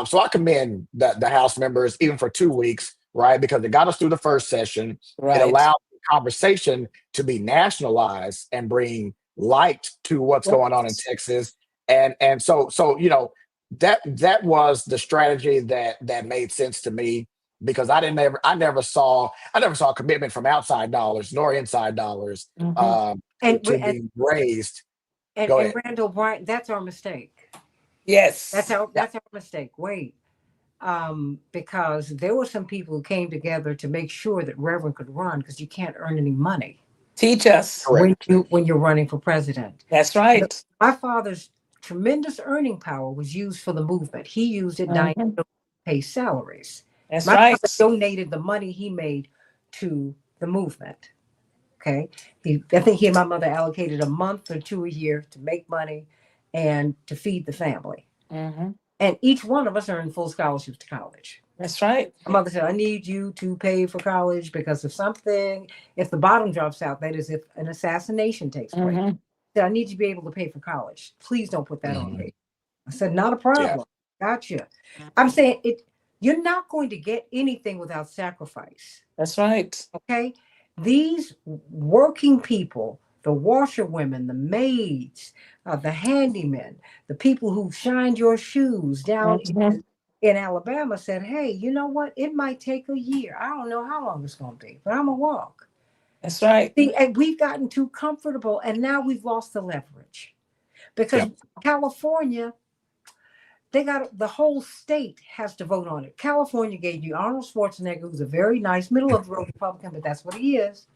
So I commend the House members even for 2 weeks, right? Because it got us through the first session. It Right. allowed conversation to be nationalized and bring light to what's Right. going on in Texas. And so that was the strategy that made sense to me, because I never saw a commitment from outside dollars nor inside dollars Hmm. to, and we to be raised. Go and ahead. Randall Bryant, that's our mistake. That's Yes. our that's our mistake. Wait, because there were some people who came together to make sure that Reverend could run, because you can't earn any money Teach us. Correct. when you're running for president. That's The- right. My father's tremendous earning power was used for the movement. He used it dying Hmm. to pay salaries. That's My right. brother donated the money he made to the movement. Okay. I think he and my mother allocated a month or two a year to make money and to feed the family. Hmm. And each one of us earned full scholarships to college. That's right. My mother said, I need you to pay for college because if the bottom drops out, that is, if an assassination takes place, Hmm. I need you to be able to pay for college. Please don't put that on Mhm. me. I said, not a Yeah. problem. Gotcha. I'm saying you're not going to get anything without sacrifice. That's right. Okay. These working people, the washerwomen, the maids, the handymen, the people who shined your shoes down Hmm. in Alabama said, hey, you know what? It might take a year. I don't know how long it's going to be, but I'm going to walk. That's right. See, and we've gotten too comfortable and now we've lost the leverage because Yep. California, they got the whole state has to vote on it. California gave you Arnold Schwarzenegger, who's a very nice middle of the road Republican, but that's what he is.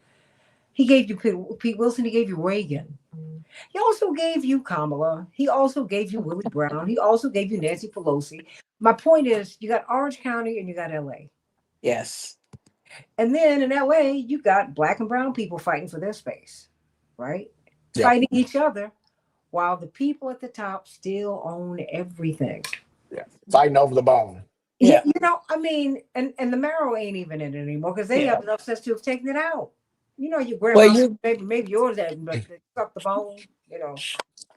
He gave you Pete Wilson. He gave you Reagan. He also gave you Kamala. He also gave you Willie Brown. He also gave you Nancy Pelosi. My point is, you got Orange County and you got LA. Yes. And then in LA, you got black and brown people fighting for their space, right? Yep. Fighting each other while the people at the top still own everything. Yeah. Fighting over the bone. Yeah, Yeah. I mean, and the marrow ain't even in it anymore because they Yeah. have enough sense to have taken it out. Your Well, grandma, maybe yours had, but they sucked the bone.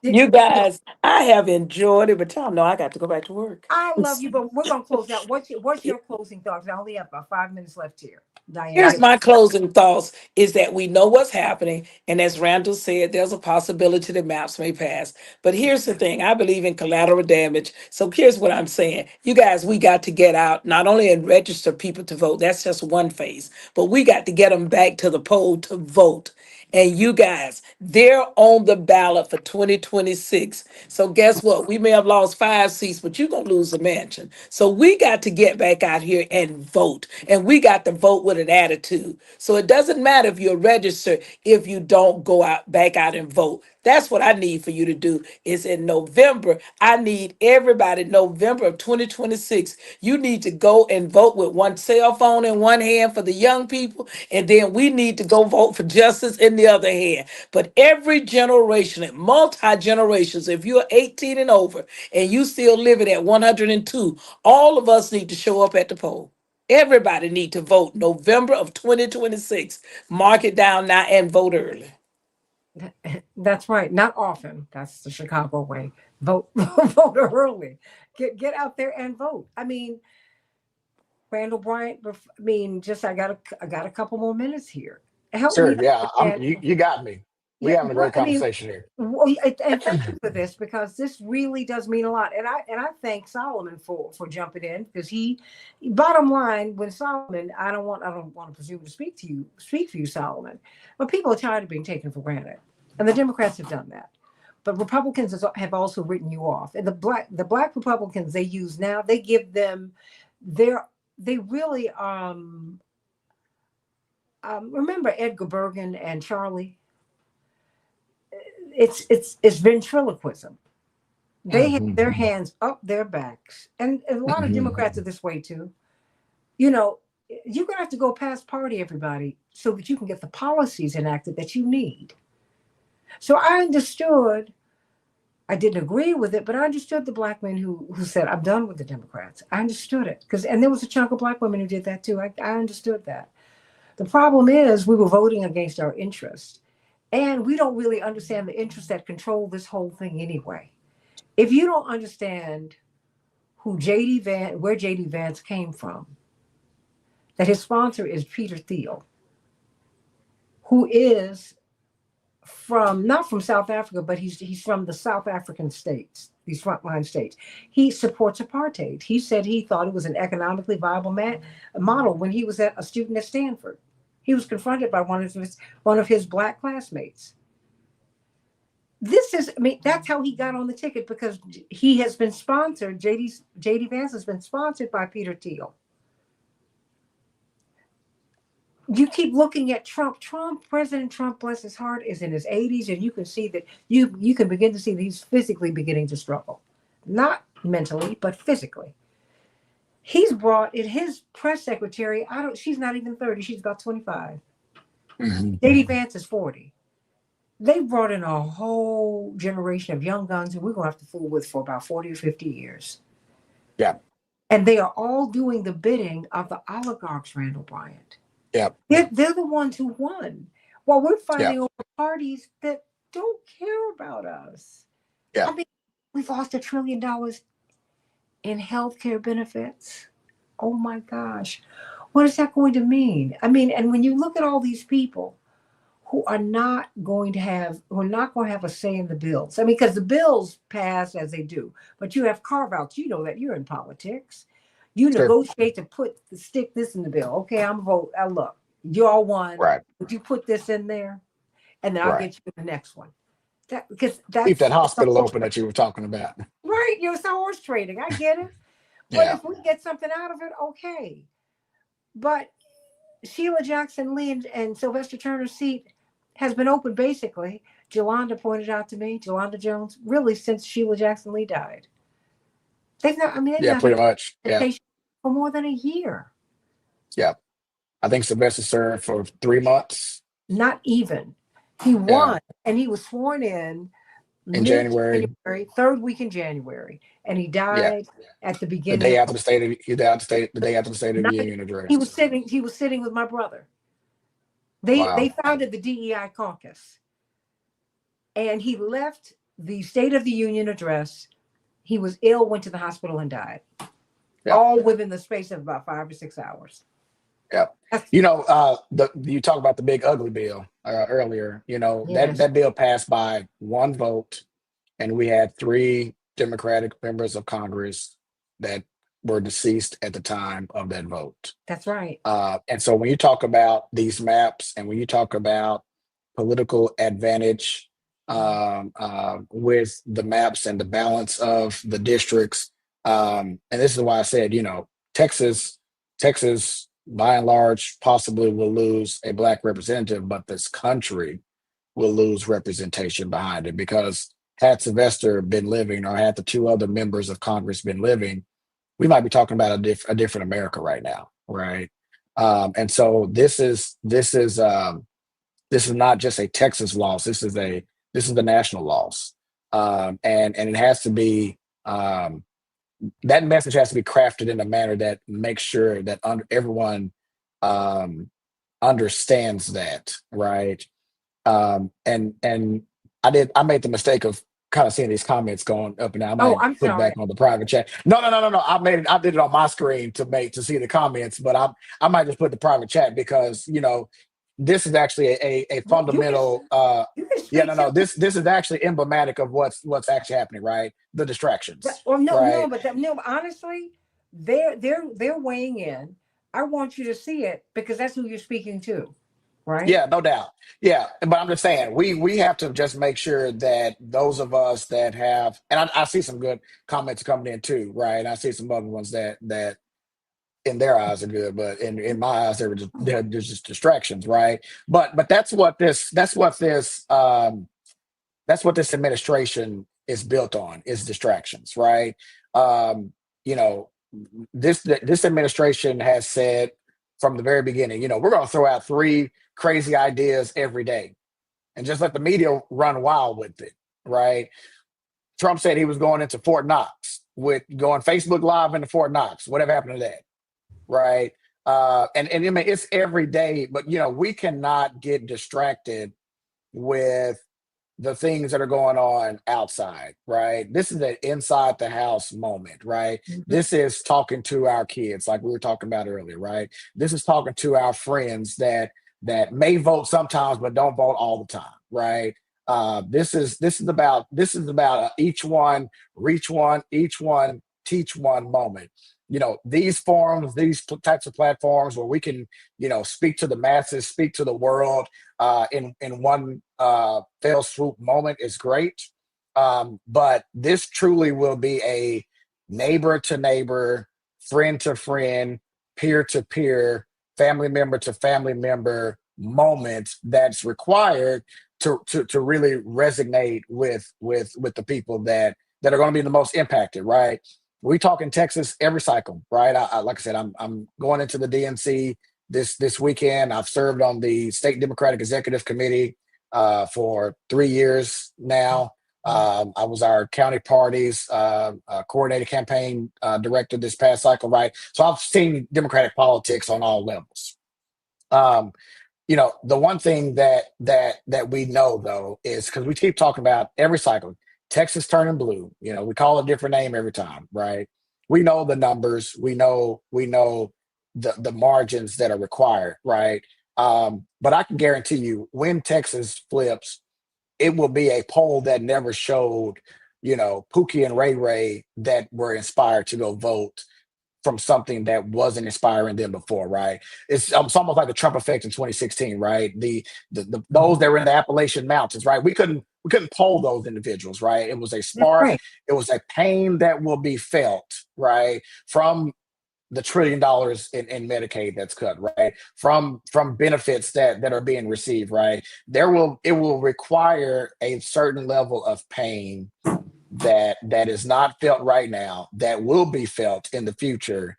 you Did- guys, I have enjoyed it, but y'all know I got to go back to work. I love you, but we're gonna close out. What's your closing thoughts? I only have about 5 minutes left here. Diane, Here's give. my closing thoughts is that we know what's happening. And as Randall said, there's a possibility that maps may pass. But here's the thing I believe in collateral damage. So here's what I'm saying. You guys, we got to get out, not only and register people to vote, that's just one phase, but we got to get them back to the poll to vote. And you guys, they're on the ballot for 2026. So guess what? We may have lost 5 seats, but you're going to lose a mansion. So we got to get back out here and vote. And we got to vote with an attitude. So it doesn't matter if you're registered if you don't go out back out and vote. That's what I need for you to do is in November. I need everybody, November of 2026. You need to go and vote with one cell phone in one hand for the young people. And then we need to go vote for justice in the other hand. But every generation, multi generations, if you're 18 and over and you still living at 102, all of us need to show up at the poll. Everybody need to vote November of 2026. Mark it down now and vote early. That's right. Not often. That's the Chicago way. Vote, vote early. Get out there and vote. I mean, Randall Bryant. Just I got a couple more minutes here. Help me Sure. to Yeah. understand. You got me. We Yeah, having a great I mean, conversation here. and thank you for this because this really does mean a lot. And I thank Solomon for jumping in because bottom line, when Solomon, I don't want to presume to speak for you, Solomon, but people are tired of being taken for granted, and the Democrats have done that. But Republicans have also written you off, and the black Republicans they use now, they give them their they really remember Edgar Bergen and Charlie. It's ventriloquism. They have Hmm. their hands up their backs, and a lot of Hmm. Democrats are this way too. You know, you're gonna have to go past party everybody so that you can get the policies enacted that you need. So I understood. I didn't agree with it, but I understood the black men who said, "I'm done with the Democrats." I understood it and there was a chunk of black women who did that too. I understood that. The problem is we were voting against our interests, and we don't really understand the interests that control this whole thing anyway. If you don't understand where JD Vance came from, that his sponsor is Peter Thiel, who is not from South Africa, but he's from the South African states, these frontline states. He supports apartheid. He said he thought it was an economically viable model when he was a student at Stanford. He was confronted by one of his black classmates. That's how he got on the ticket because he has been sponsored. JD Vance has been sponsored by Peter Thiel. You keep looking at Trump. President Trump, bless his heart, is in his 80s, and you can see that you can begin to see that he's physically beginning to struggle, not mentally, but physically. He's brought in his press secretary. She's not even 30. She's about 25. Mhm. JD Vance is 40. They brought in a whole generation of young guns who we're going to have to fool with for about 40 or 50 years. Yeah. And they are all doing the bidding of the oligarchs, Randall Bryant. Yeah. They're the ones who won. While we're Yeah. fighting over parties that don't care about us. Yeah. I mean, we've lost $1 trillion in healthcare benefits. Oh my gosh. What is that going to mean? I mean, and when you look at all these people who are not going to have a say in the bills. I mean, because the bills pass as they do, but you have carve outs. You know that you're in politics. You Sure. negotiate to stick this in the bill. Okay, I'm vote. Look, you all won. Right. Would you put this in there, and then I'll Right. get you the next one. Because Keep that that's hospital open that you were talking about. right. You're so horse trading. I get it. But Yeah. if we get something out of it, okay. But Sheila Jackson Lee and Sylvester Turner's seat has been open basically. Jolanda pointed out to me, Jolanda Jones, really since Sheila Jackson Lee died. They've Yeah, not pretty had much. Yeah. representation for more than a year. Yeah. I think Sylvester served for 3 months. Not even. He Yeah. won and he was sworn in In January. mid-January, third week in January. And he Yeah. died at the The beginning day of after the the day after the State of the Union he address. was sitting with my brother. They Wow. founded the DEI caucus. And he left the State of the Union address. He was ill, went to the hospital, and died. Yeah. All within the space of about 5 or 6 hours. Yeah. You know, you talk about the big ugly bill earlier. You know, Yes. that bill passed by one vote, and we had 3 Democratic members of Congress that were deceased at the time of that vote. That's right. And so when you talk about these maps and when you talk about political advantage with the maps and the balance of the districts, and this is why I said, you know, Texas, by and large, possibly will lose a Black representative, but this country will lose representation behind it because had Sylvester been living or had the 2 other members of Congress been living, we might be talking about a different America right now, right? And so this is not just a Texas loss. This is the national loss, and it has to be that message has to be crafted in a manner that makes sure that everyone um, understands that, right? And I made the mistake of kind of seeing these comments going up and down. I Oh, might I'm put it sorry. back on the private chat. No. I did it on my screen to see the comments, but I might just put the private chat because you know this is actually a fundamental You can yeah, speak no. to This is actually emblematic of what's actually happening, right? The distractions, or right? no, but honestly, they're weighing in. I want you to see it because that's who you're speaking to, right? Yeah, no doubt. Yeah, but I'm just saying we have to just make sure that those of us that have, and I see some good comments coming in too, right? I see some other ones that in their eyes are good, but in my eyes they're just distractions, right? But that's what this administration is built on is distractions, right? Um, you know, this administration has said from the very beginning, you know, we're going to throw out 3 crazy ideas every day and just let the media run wild with it, right? Trump said he was going into Fort Knox with going Facebook Live into Fort Knox. Whatever happened to that, right? And I mean, it's every day, but you know, we cannot get distracted with the things that are going on outside, right? This is an inside the house moment, right? Mhm. This is talking to our kids, like we were talking about earlier, right? This is talking to our friends that may vote sometimes but don't vote all the time, right? This is about each one, reach one, each one, teach one moment. You know, these forums, these types of platforms where we can, you know, speak to the masses, speak to the world, in one fell swoop moment is great. But this truly will be a neighbor to neighbor, friend to friend, peer to peer, family member to family member moment that's required to really resonate with the people that are going to be the most impacted, right? We talk in Texas every cycle, right? Like I said, I'm going into the DNC this weekend. I've served on the State Democratic Executive Committee for 3 years now. I was our county party's coordinated campaign director this past cycle, right? So I've seen Democratic politics on all levels. Um, the one thing that we know though is because we keep talking about every cycle, Texas turning blue. We call it a different name every time, right? We know the numbers. We know the margins that are required, right? But I can guarantee you, when Texas flips, it will be a poll that never showed, Pookie and Ray Ray that were inspired to go vote from something that wasn't inspiring them before, right? It's almost like the Trump effect in 2016, right? The those that were in the Appalachian Mountains, right? We couldn't poll those individuals, right? It was a That's spark, right. it was a pain that will be felt, right? From the $1 trillion in Medicaid that's cut, right? From benefits that are being received, right? It will require a certain level of pain that is not felt right now, that will be felt in the future.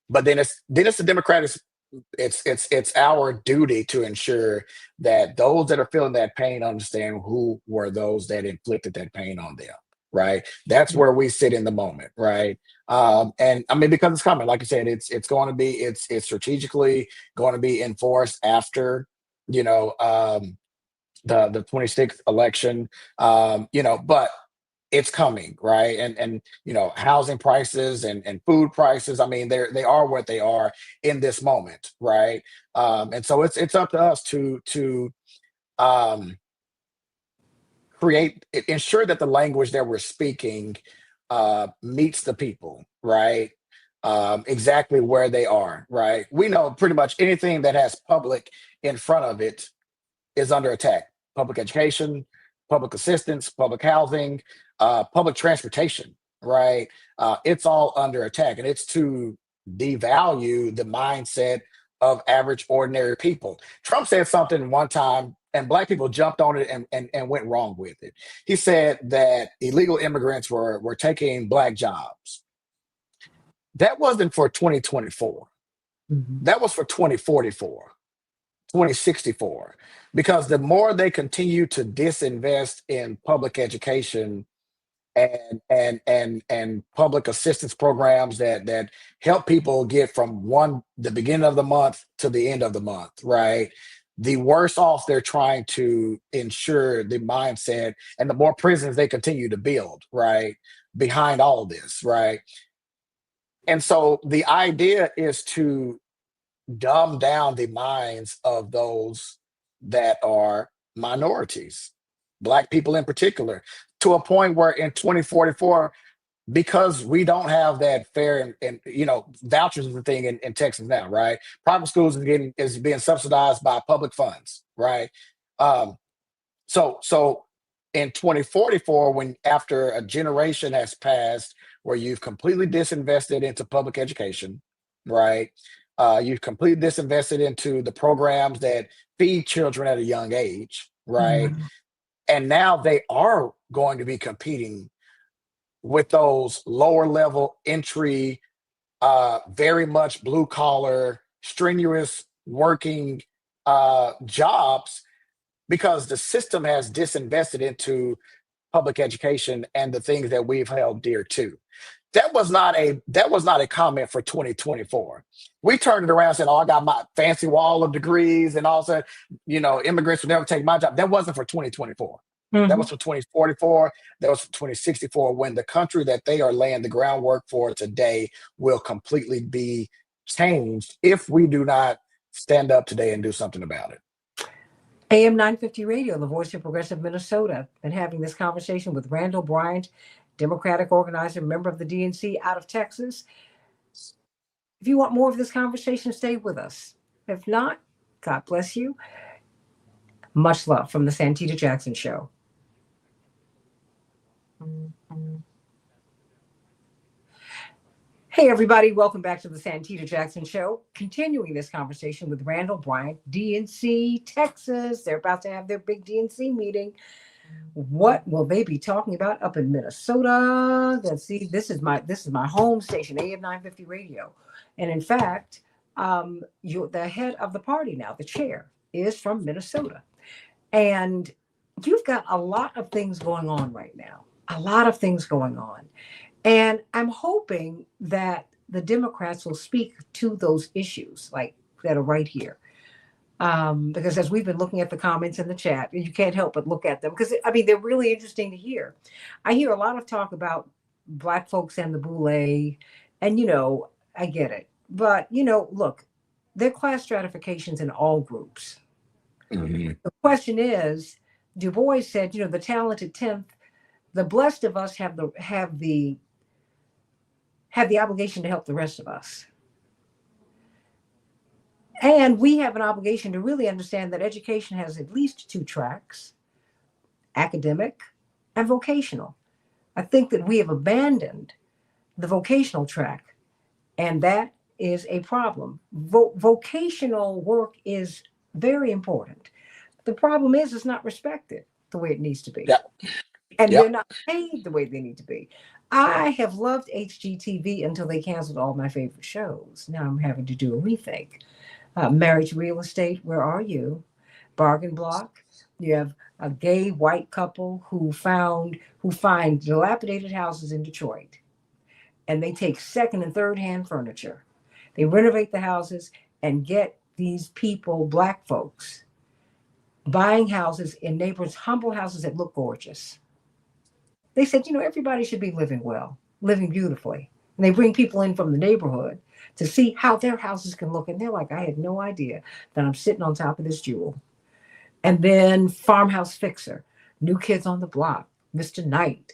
But then it's the Democrats. It's our duty to ensure that those that are feeling that pain understand who were those that inflicted that pain on them. Right. That's where we sit in the moment. Right. And I mean, because it's coming, like you said, it's going to be it's strategically going to be enforced after you know the 26th election. But it's coming, right? And housing prices and food prices, I mean, they are what they are in this moment, right? And so it's up to us to um ensure that the language that we're speaking meets the people, right? Exactly where they are, right? We know pretty much anything that has public in front of it is under attack. Public education, public assistance, public housing, public transportation, right? It's all under attack. And it's to devalue the mindset of average, ordinary people. Trump said something one time, and Black people jumped on it and went wrong with it. He said that illegal immigrants were taking Black jobs. That wasn't for 2024. Mhm. That was for 2044. 2064, because the more they continue to disinvest in public education and public assistance programs that help people get from the beginning of the month to the end of the month, right? The worse off they're trying to ensure the mindset, and the more prisons they continue to build, right, behind all of this, right? And so the idea is to dumb down the minds of those that are minorities, Black people in particular, to a point where in 2044, because we don't have that fair and vouchers is the thing in Texas now, right? Private schools is being subsidized by public funds, right? Um, so in 2044, when after a generation has passed where you've completely disinvested into public education, right? You've completely disinvested into the programs that feed children at a young age, right? Mhm. And now they are going to be competing with those lower level entry, very much blue collar, strenuous working jobs, because the system has disinvested into public education and the things that we've held dear to. That was not a comment for 2024. We turned it around and said, "Oh, I got my fancy wall of degrees," and all of a sudden, immigrants would never take my job. That wasn't for 2024. That was Mhm. for 2044. That was for 2064. When the country that they are laying the groundwork for today will completely be changed if we do not stand up today and do something about it. AM 950 Radio, the voice of progressive Minnesota. Been having this conversation with Randall Bryant, Democratic organizer, member of the DNC out of Texas. If you want more of this conversation, stay with us. If not, God bless you. Much love from the Santita Jackson Show. Hey, everybody, welcome back to the Santita Jackson Show. Continuing this conversation with Randall Bryant, DNC, Texas. They're about to have their big DNC meeting. What will they be talking about up in Minnesota? Let's see. This is my home station, AM 950 Radio, and in fact, you the head of the party now, the chair, is from Minnesota, and you've got a lot of things going on right now. A lot of things going on, and I'm hoping that the Democrats will speak to those issues like that are right here, because as we've been looking at the comments in the chat, you can't help but look at them because I mean they're really interesting to hear. I hear a lot of talk about black folks and the boule, and I get it, but look, there are class stratifications in all groups. Mhm. The question is, Du Bois said, the talented tenth, the blessed of us have the obligation to help the rest of us. And we have an obligation to really understand that education has at least two tracks: academic and vocational. I think that we have abandoned the vocational track, and that is a problem. Vocational work is very important. The problem is it's not respected the way it needs to be, Yep. and they're Yep. not paid the way they need to be. I have loved HGTV until they canceled all my favorite shows. Now I'm having to do a rethink. Marriage Real Estate, Where Are You? Bargain Block. You have a gay white couple who find dilapidated houses in Detroit, and they take second and third hand furniture. They renovate the houses and get these people, black folks, buying houses in neighborhoods, humble houses that look gorgeous. They said, everybody should be living well, living beautifully. And they bring people in from the neighborhood to see how their houses can look. And they're like, I had no idea that I'm sitting on top of this jewel. And then Farmhouse Fixer, New Kids on the Block, Mr. Knight,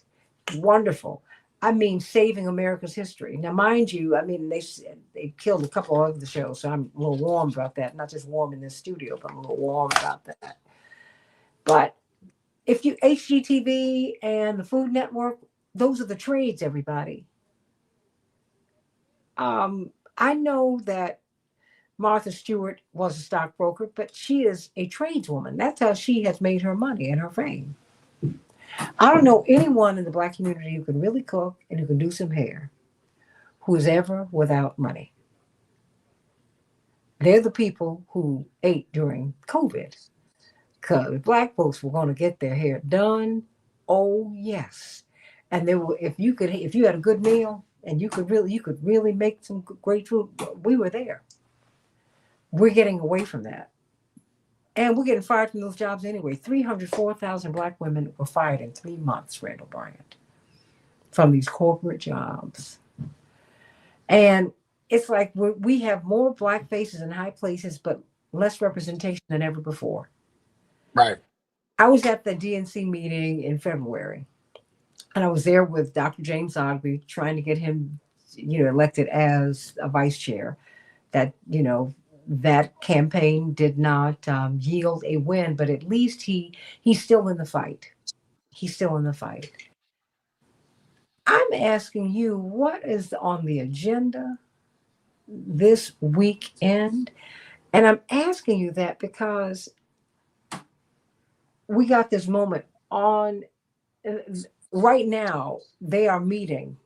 wonderful. I mean, saving America's history. Now, mind you, I mean, they killed a couple of the shows, so I'm a little warm about that. Not just warm in this studio, but I'm a little warm about that. But if you HGTV and the Food Network, those are the trades, everybody. I know that Martha Stewart was a stockbroker, but she is a tradeswoman. That's how she has made her money and her fame. I don't know anyone in the black community who can really cook and who can do some hair who is ever without money. They're the people who ate during COVID because black folks were going to get their hair done. Oh yes, and they were. If you had a good meal and you could really make some great food, we were there. We're getting away from that. And we're getting fired from those jobs anyway. 304,000 black women were fired in 3 months, Randall Bryant, from these corporate jobs. And it's like we have more black faces in high places, but less representation than ever before. Right. I was at the DNC meeting in February, and I was there with Dr. James Ogby trying to get him, elected as a vice chair. That campaign did not yield a win, but at least he's still in the fight. He's still in the fight. I'm asking you, what is on the agenda this weekend? And I'm asking you that because we got this moment on right now. They are meeting.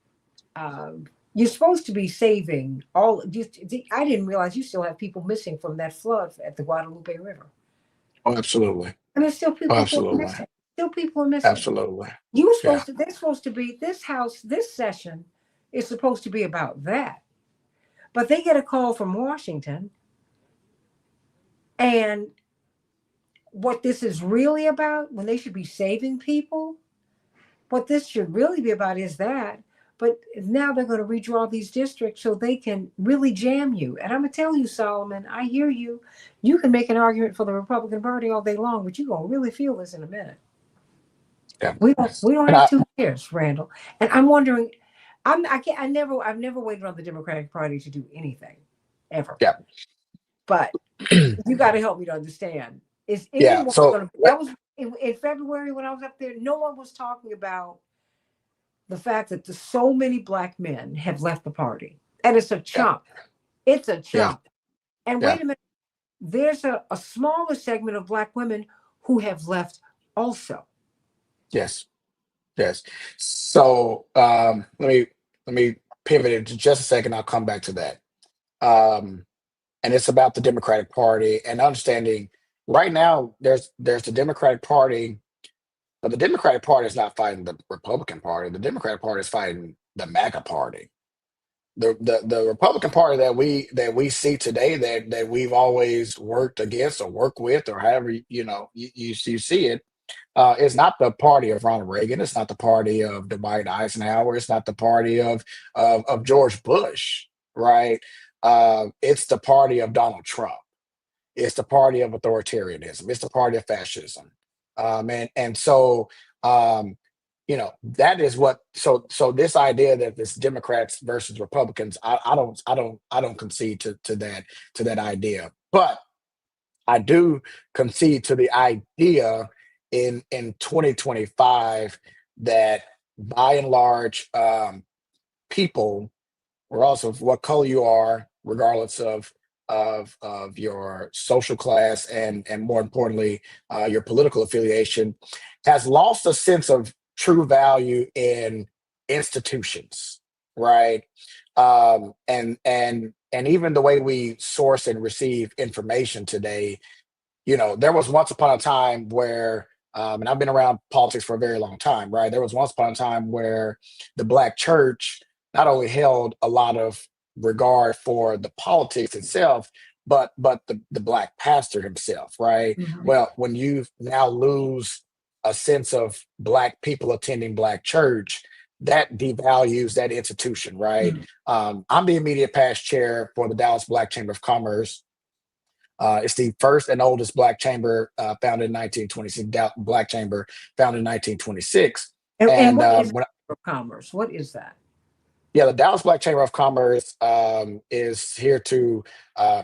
You're supposed to be saving all. I didn't realize you still have people missing from that flood at the Guadalupe River. Oh, absolutely. And there's still Oh, people who are absolutely. missing. Still people are missing. Absolutely. They're Yeah. supposed to be, this session is supposed to be about that. But they get a call from Washington. And what this is really about, when they should be saving people, what this should really be about is that. But now they're going to redraw these districts so they can really jam you. And I'm going to tell you, Solomon, I hear you. You can make an argument for the Republican Party all day long, but you're going to really feel this in a minute. Yeah. We don't And have I, 2 years, Randall. And I'm wondering, I've never waited on the Democratic Party to do anything, ever. yeah. But you got to help me to understand. Is Yeah. anyone So going to? That was in February when I was up there. No one was talking about the fact that so many black men have left the party, and it's a chunk. It's a yeah. chunk. And Yeah. wait a minute, there's a smaller segment of black women who have left also. Yes. Yes. So let me pivot it to just a second. I'll come back to that. Um, and it's about the Democratic Party and understanding right now there's the Democratic Party, but the Democratic Party is not fighting the Republican Party. The Democratic Party is fighting the MAGA Party. The Republican Party that we see today, that we've always worked against or work with or however you see it, it's not the party of Ronald Reagan. It's not the party of Dwight Eisenhower. It's not the party of George Bush, right? It's the party of Donald Trump. It's the party of authoritarianism. It's the party of fascism. And so that is what. So this idea that this Democrats versus Republicans, I don't concede to that idea, but I do concede to the idea in 2025 that by and large, people, regardless of what color you are, regardless of your social class, and more importantly, your political affiliation, has lost a sense of true value in institutions, right? And even the way we source and receive information today, there was once upon a time where, and I've been around politics for a very long time, right? There was once upon a time where the Black church not only held a lot of regard for the politics itself, but the Black pastor himself, right? Mhm. Well, when you now lose a sense of Black people attending Black church, that devalues that institution, right? Mhm. I'm the immediate past chair for the Dallas Black Chamber of Commerce. It's the first and oldest black chamber, founded in 1926. Black chamber founded in 1926. And And what is when of commerce? What is that? Yeah, the Dallas Black Chamber of Commerce is here to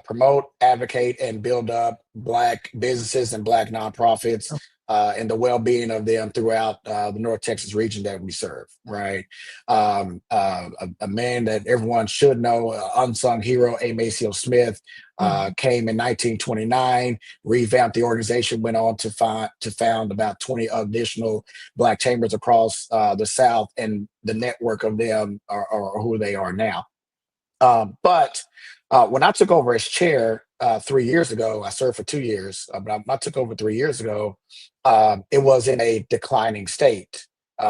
promote, advocate, and build up Black businesses and Black nonprofits, and the well-being of them throughout the North Texas region that we serve. Right, a man that everyone should know, unsung hero, A. Maceo Smith, Mhm. came in 1929, revamped the organization, went on to found about 20 additional Black chambers across the South, and the network of them are who they are now. But when I took over as chair 3 years ago, I served for 2 years, but I took over 3 years ago. It was in a declining state.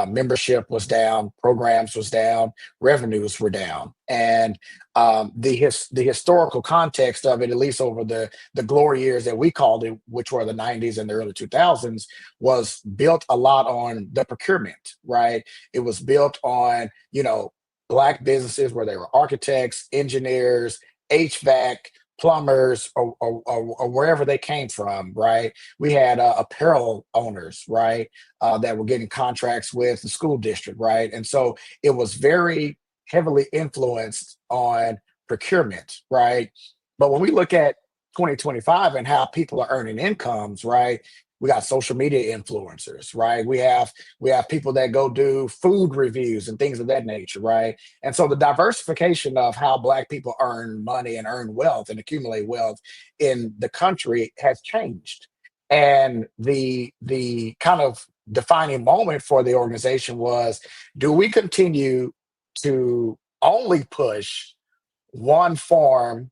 Membership was down, programs was down, revenues were down, and the historical context of it, at least over the glory years that we called it, which were the '90s and the early 2000s, was built a lot on the procurement. Right, it was built on Black businesses, where they were architects, engineers, HVAC, plumbers, or wherever they came from, right? We had apparel owners, right, that were getting contracts with the school district, right? And so it was very heavily influenced on procurement, right? But when we look at 2025 and how people are earning incomes, right? We got social media influencers, right? We have people that go do food reviews and things of that nature, right? And so the diversification of how Black people earn money and earn wealth and accumulate wealth in the country has changed. And the kind of defining moment for the organization was, do we continue to only push one form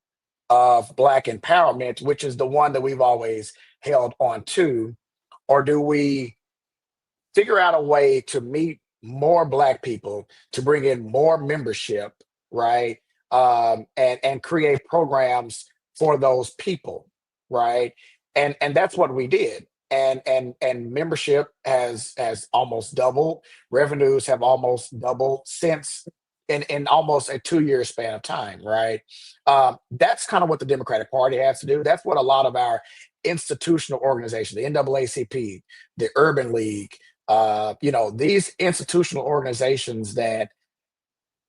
of Black empowerment, which is the one that we've always held on to, or do we figure out a way to meet more Black people, to bring in more membership, right? And create programs for those people, right? And that's what we did. And membership has almost doubled. Revenues have almost doubled since in almost a 2 year span of time, right? That's kind of what the Democratic Party has to do. That's what a lot of our institutional organizations, the NAACP, the Urban League, these institutional organizations that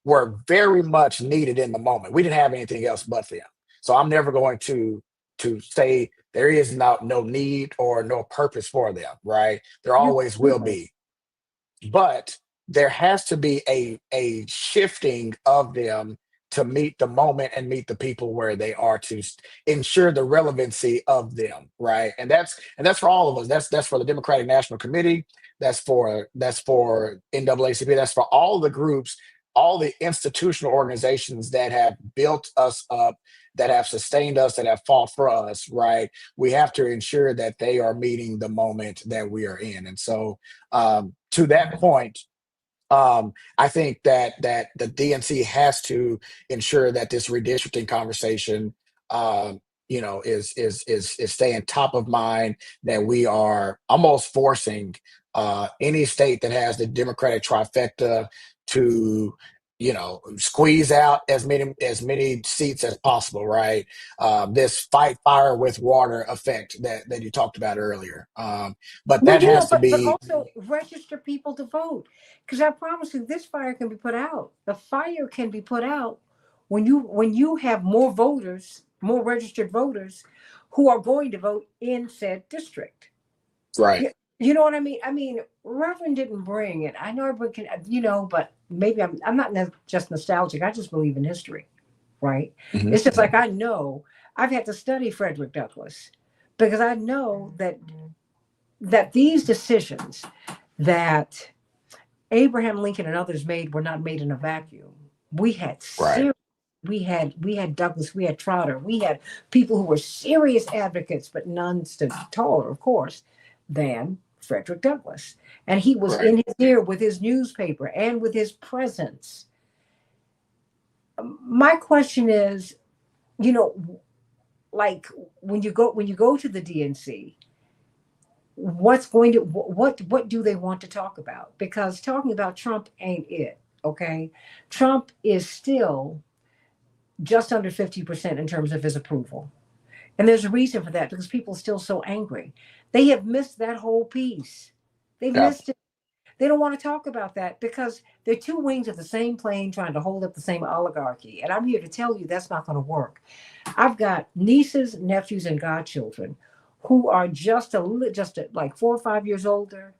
were very much needed in the moment. We didn't have anything else but them. So I'm never going to say there is no need or no purpose for them, right? There Yeah. always will be. But there has to be a shifting of them to meet the moment and meet the people where they are to ensure the relevancy of them, right? And that's for all of us. That's for the Democratic National Committee. That's for NAACP. That's for all the groups, all the institutional organizations that have built us up, that have sustained us, that have fought for us, right? We have to ensure that they are meeting the moment that we are in. And so, to that point, I think that the DNC has to ensure that this redistricting conversation, is staying top of mind. That we are almost forcing any state that has the Democratic trifecta to, squeeze out as many seats as possible, right? This fight fire with water effect that you talked about earlier. But Well, that has to but be also register people to vote, because I promise you, this fire can be put out. The fire can be put out when you have more voters, more registered voters, who are going to vote in said district. right. You know what I mean? I mean, Reverend didn't bring it. I know everybody can, but maybe I'm not just nostalgic. I just believe in history, right? Mhm. It's just like I know I've had to study Frederick Douglass because I know that these decisions that Abraham Lincoln and others made were not made in a vacuum. We had Right. serious, we had Douglas, we had Trotter, we had people who were serious advocates, but none stood taller, of course, than Frederick Douglass. And he was Right. in his ear with his newspaper and with his presence. My question is, you know, like when you go to the DNC, what do they want to talk about? Because talking about Trump ain't it. Okay, Trump is still just under 50% in terms of his approval, and there's a reason for that, because people are still so angry. They have missed that whole piece. They've Yeah. missed it. They don't want to talk about that because they're two wings of the same plane trying to hold up the same oligarchy, and I'm here to tell you that's not going to work. I've got nieces, nephews, and godchildren who are like 4 or 5 years older.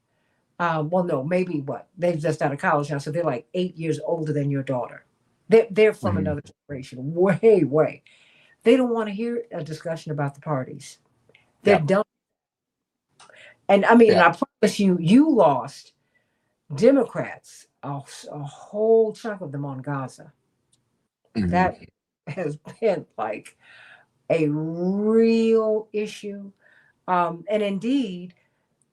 Well, no, maybe what? They've just out of college now, so they're like 8 years older than your daughter. They're from Mhm. another generation, way, way. They don't want to hear a discussion about the parties. They're Yeah. done. And I mean, Yeah. I promise you, you lost Democrats, a whole chunk of them on Gaza. Mhm. That has been like a real issue. And indeed,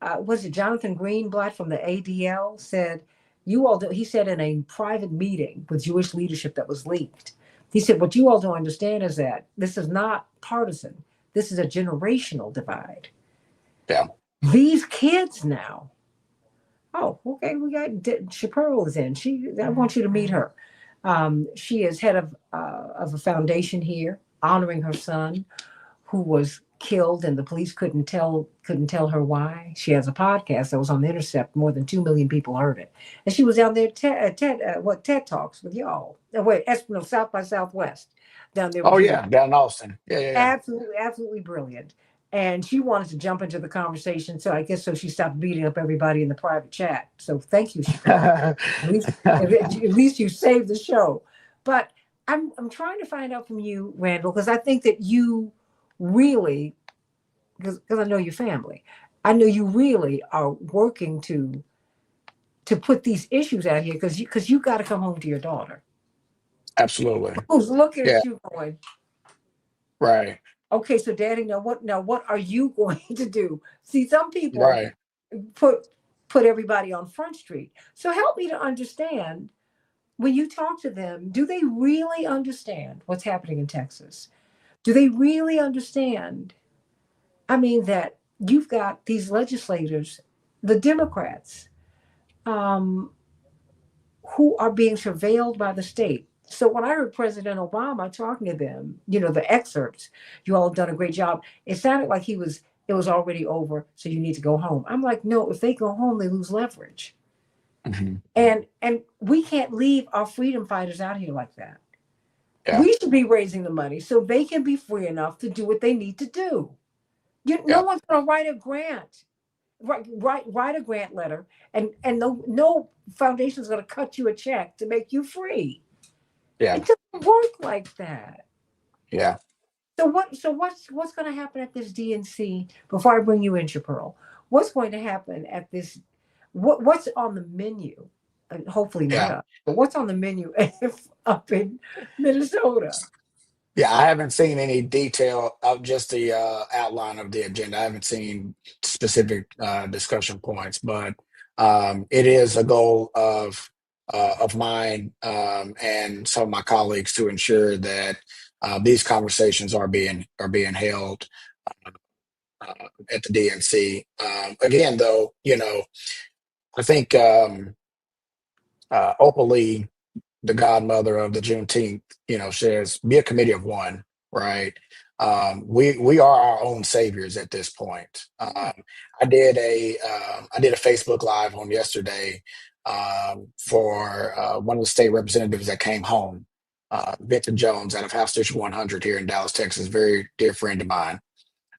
was it Jonathan Greenblatt from the ADL said, you all do, he said in a private meeting with Jewish leadership that was leaked, he said, what you all don't understand is that this is not partisan. This is a generational divide. Yeah. These kids now, oh, okay, we got Chappelle is in. I want you to meet her. She is head of a foundation here honoring her son who was killed, and the police couldn't tell her why. She has a podcast that was on the Intercept. More than 2 million people heard it, and she was down there TED Talks with y'all. Wait, no, South by Southwest down there Oh with you. yeah, down in Austin. Yeah, yeah, yeah. Absolutely, absolutely brilliant. And she wanted to jump into the conversation, so I guess so she stopped beating up everybody in the private chat. So thank you, Chappelle. At least, at least you saved the show. But I'm trying to find out from you, Randall, because I think that you really, because I know your family, I know you really are working to put these issues out here, because you got to come home to your daughter Absolutely. who's looking Yeah. at you going, Right. okay, so Daddy, now what are you going to do? See, some people Right. put put everybody on Front Street. So help me to understand, when you talk to them, do they really understand what's happening in Texas? Do they really understand? I mean, that you've got these legislators, the Democrats, um, who are being surveilled by the state. So when I heard President Obama talking to them, the excerpts, you all have done a great job. It sounded like it was already over, so you need to go home. I'm like, no, if they go home, they lose leverage. Mhm. And we can't leave our freedom fighters out here like that. Yeah. We should be raising the money so they can be free enough to do what they need to do. No Yeah. one's going to write a grant, write a grant letter, and no foundation is going to cut you a check to make you free. Yeah. It doesn't work like that. Yeah. So what's going to happen at this DNC before I bring you in, Chapearl? What's going to happen at this? What's on the menu? Hopefully not Yeah. up, but what's on the menu up in Minnesota? Yeah, I haven't seen any detail of just the outline of the agenda. I haven't seen specific discussion points, but it is a goal of mine and some of my colleagues to ensure that these conversations are being held uh, at the DNC. Again, though, I think openly the godmother of the Juneteenth, says be a committee of one, right? We are our own saviors at this point. I did a Facebook live on yesterday for one of the state representatives that came home, Vincent Jones out of House District 100 here in Dallas, Texas, very dear friend of mine,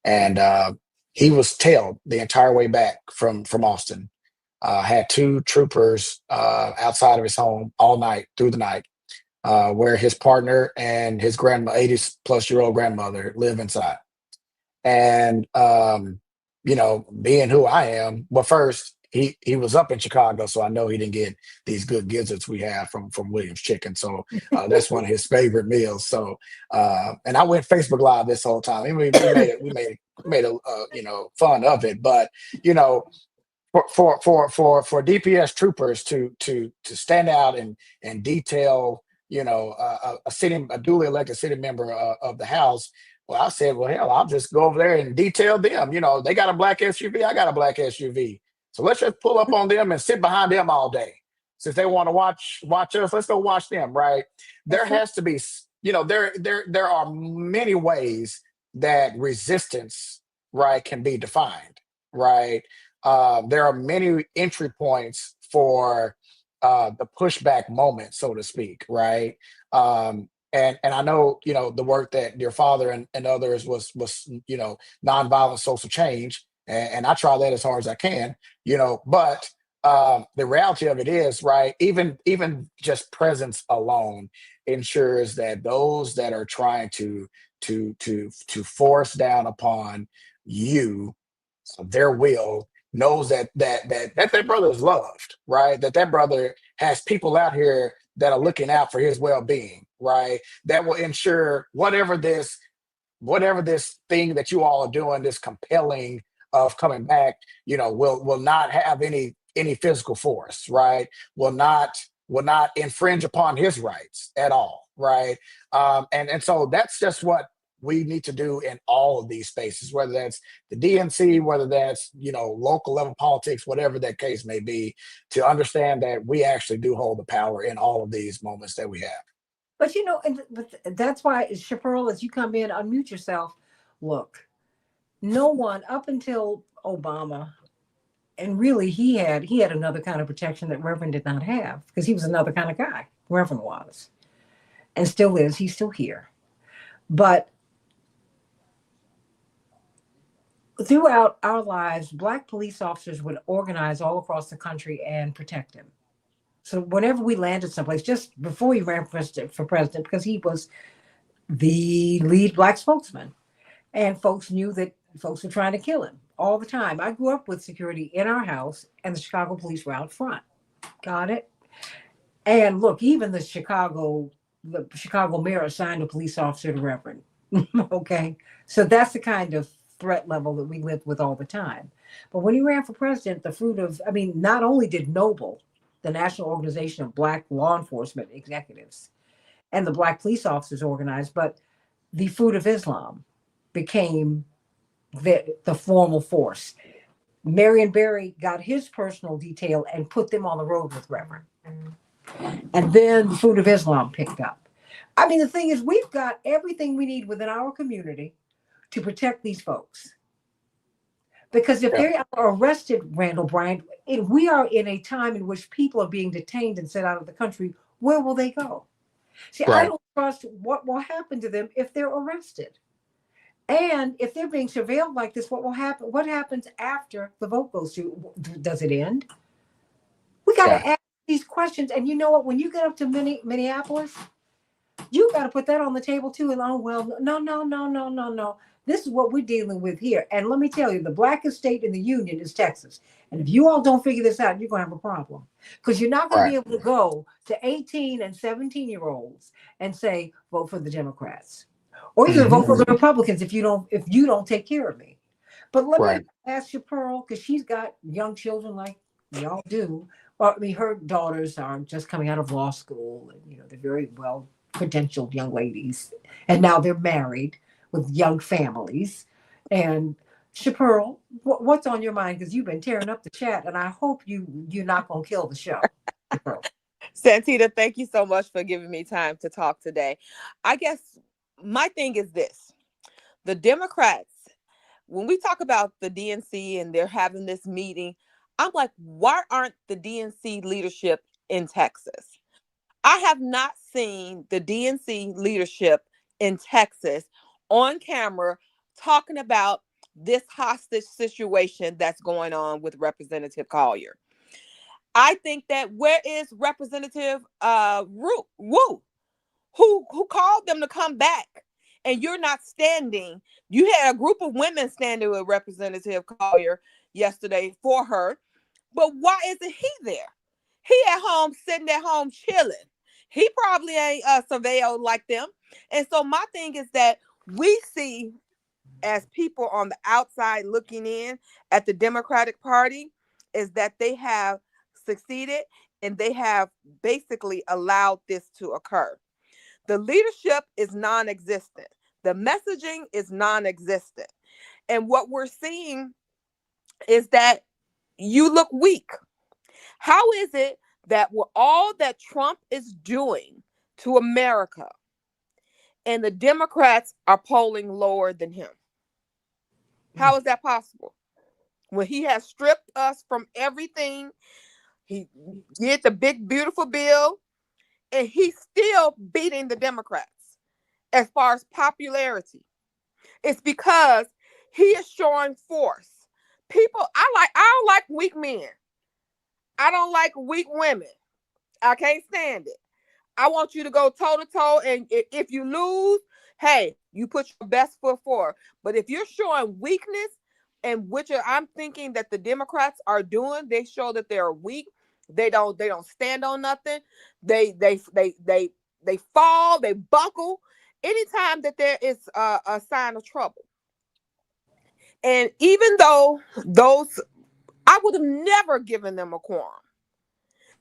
and he was tailed the entire way back from Austin. Had two troopers outside of his home all night through the night where his partner and his grandma, 80-plus-year-old grandmother, live inside. And being who I am, well, first he was up in Chicago, so I know he didn't get these good gizzards we have from Williams Chicken. So that's one of his favorite meals. So and I went Facebook Live this whole time. I mean, we made a fun of it, but you know for DPS troopers to stand out and detail, a duly elected city member of the House. Well, I said, well, hell, I'll just go over there and detail them. They got a black SUV, I got a black SUV, so let's just pull up on them and sit behind them all day. Since they want to watch us, let's go watch them. Right? There That's right. has to be, there are many ways that resistance, right, can be defined. Right? There are many entry points for the pushback moment, so to speak, right? And I know the work that your father and others was nonviolent social change, and I try that as hard as I can, but the reality of it is, right, even just presence alone ensures that those that are trying to force down upon you their will knows that brother is loved, right? That brother has people out here that are looking out for his well-being, right? That will ensure whatever this thing that you all are doing, this compelling of coming back, will not have any physical force, right? Will not infringe upon his rights at all, right? And so that's just what we need to do in all of these spaces, whether that's the DNC, whether that's local level politics, whatever that case may be, to understand that we actually do hold the power in all of these moments that we have. But that's why, Chaparral, as you come in, unmute yourself. Look, no one up until Obama, and really he had another kind of protection that Reverend did not have because he was another kind of guy. Reverend was, and still is. He's still here, but throughout our lives, Black police officers would organize all across the country and protect him. So whenever we landed someplace, just before he ran for president, because he was the lead Black spokesman, and folks knew that folks were trying to kill him all the time. I grew up with security in our house, and the Chicago police were out front. Got it? And look, even the Chicago mayor assigned a police officer to Reverend. Okay, so that's the kind of threat level that we lived with all the time. But when he ran for president, not only did Noble, the National Organization of Black Law Enforcement Executives, and the Black police officers organized, but the Fruit of Islam became the formal force. Marion Barry got his personal detail and put them on the road with Reverend. And then the Fruit of Islam picked up. The thing is, we've got everything we need within our community to protect these folks. Because if Yeah, they are arrested, Randall Bryant, and we are in a time in which people are being detained and sent out of the country, where will they go? See, I right. don't trust what will happen to them if they're arrested. And if they're being surveilled like this, what will happen? What happens after the vote goes through? Does it end? We got Yeah, to ask these questions. And you know what? When you get up to Minneapolis, You got to put that on the table too. And oh well, no, no, no, no, no, no. This is what we're dealing with here. And let me tell you, the blackest state in the union is Texas. And if you all don't figure this out, you're gonna have a problem. Because you're not gonna be Right. able to go to 18 and 17-year-olds and say, vote for the Democrats. Or you can Hmm. vote for the Republicans if you don't take care of me. But let me Right. ask you, Pearl, because she's got young children like we all do. Well, I mean, her daughters are just coming out of law school, and they're very well credentialed young ladies, and now they're married with young families. And Chapearl, what's on your mind? Because you've been tearing up the chat, and I hope you're not gonna kill the show, Chapearl. Santita, thank you so much for giving me time to talk today. I guess my thing is this: the Democrats, when we talk about the DNC and they're having this meeting, I'm like, why aren't the DNC leadership in Texas? I have not seen the DNC leadership in Texas on camera talking about this hostage situation that's going on with Representative Collier. I think that where is Representative Wu, who called them to come back, and you're not standing. You had a group of women standing with Representative Collier yesterday for her, but why isn't he there? He at home, sitting at home chilling. He probably ain't surveilled like them. And so my thing is that we see, as people on the outside looking in at the Democratic Party, is that they have succeeded and they have basically allowed this to occur. The leadership is non-existent. The messaging is non-existent. And what we're seeing is that you look weak. How is it that with all that Trump is doing to America and the Democrats are polling lower than him? How is that possible? When he has stripped us from everything, he did the big, beautiful bill, and he's still beating the Democrats as far as popularity. It's because he is showing force. People, I don't like weak men. I don't like weak women. I can't stand it. I want you to go toe to toe, and if you lose, hey, you put your best foot forward. But if you're showing weakness, and which I'm thinking that the Democrats are doing, they show that they're weak. They don't stand on nothing. They fall. They buckle anytime that there is a sign of trouble. And even though those, I would have never given them a quorum.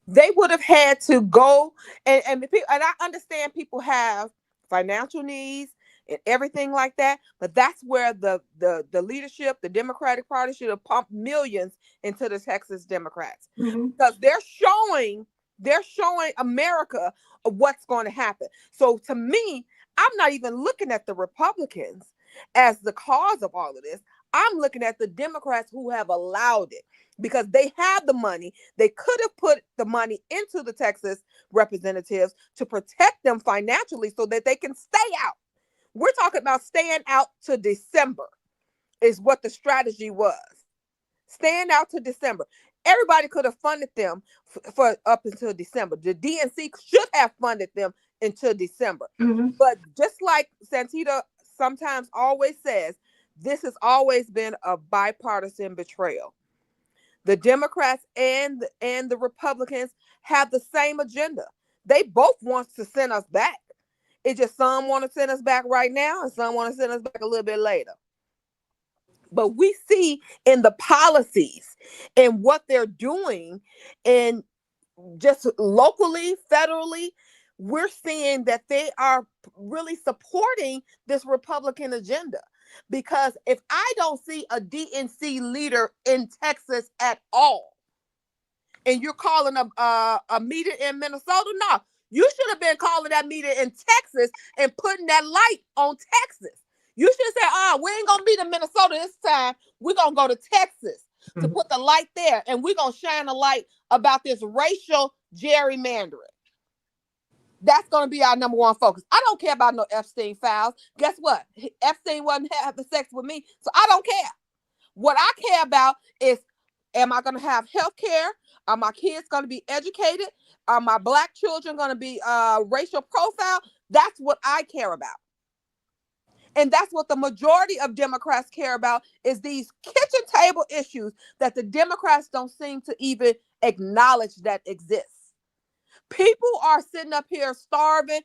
They would have had to go, and I understand people have financial needs and everything like that, but that's where the leadership, the Democratic Party, should have pumped millions into the Texas Democrats, Mm-hmm. because they're showing America what's going to happen. So to me, I'm not even looking at the Republicans as the cause of all of this. I'm looking at the Democrats who have allowed it, because they have the money. They could have put the money into the Texas representatives to protect them financially so that they can stay out. We're talking about staying out to December is what the strategy was. Staying out to December. Everybody could have funded them for up until December. The DNC should have funded them until December. Mm-hmm. But just like Santita sometimes always says, this has always been a bipartisan betrayal. The Democrats and the Republicans have the same agenda. They both want to send us back. It's just some want to send us back right now and some want to send us back a little bit later. But we see in the policies and what they're doing, and just locally, federally, we're seeing that they are really supporting this Republican agenda. Because if I don't see a DNC leader in Texas at all, and you're calling a meeting in Minnesota, no, you should have been calling that meeting in Texas and putting that light on Texas. You should say, we ain't gonna be in Minnesota this time. We're gonna go to Texas to Mm-hmm. put the light there, and we're gonna shine a light about this racial gerrymandering. That's going to be our number one focus. I don't care about no Epstein files. Guess what? Epstein wasn't having sex with me, so I don't care. What I care about is, am I going to have health care? Are my kids going to be educated? Are my black children going to be racial profile? That's what I care about. And that's what the majority of Democrats care about, is these kitchen table issues that the Democrats don't seem to even acknowledge that exists. People are sitting up here starving.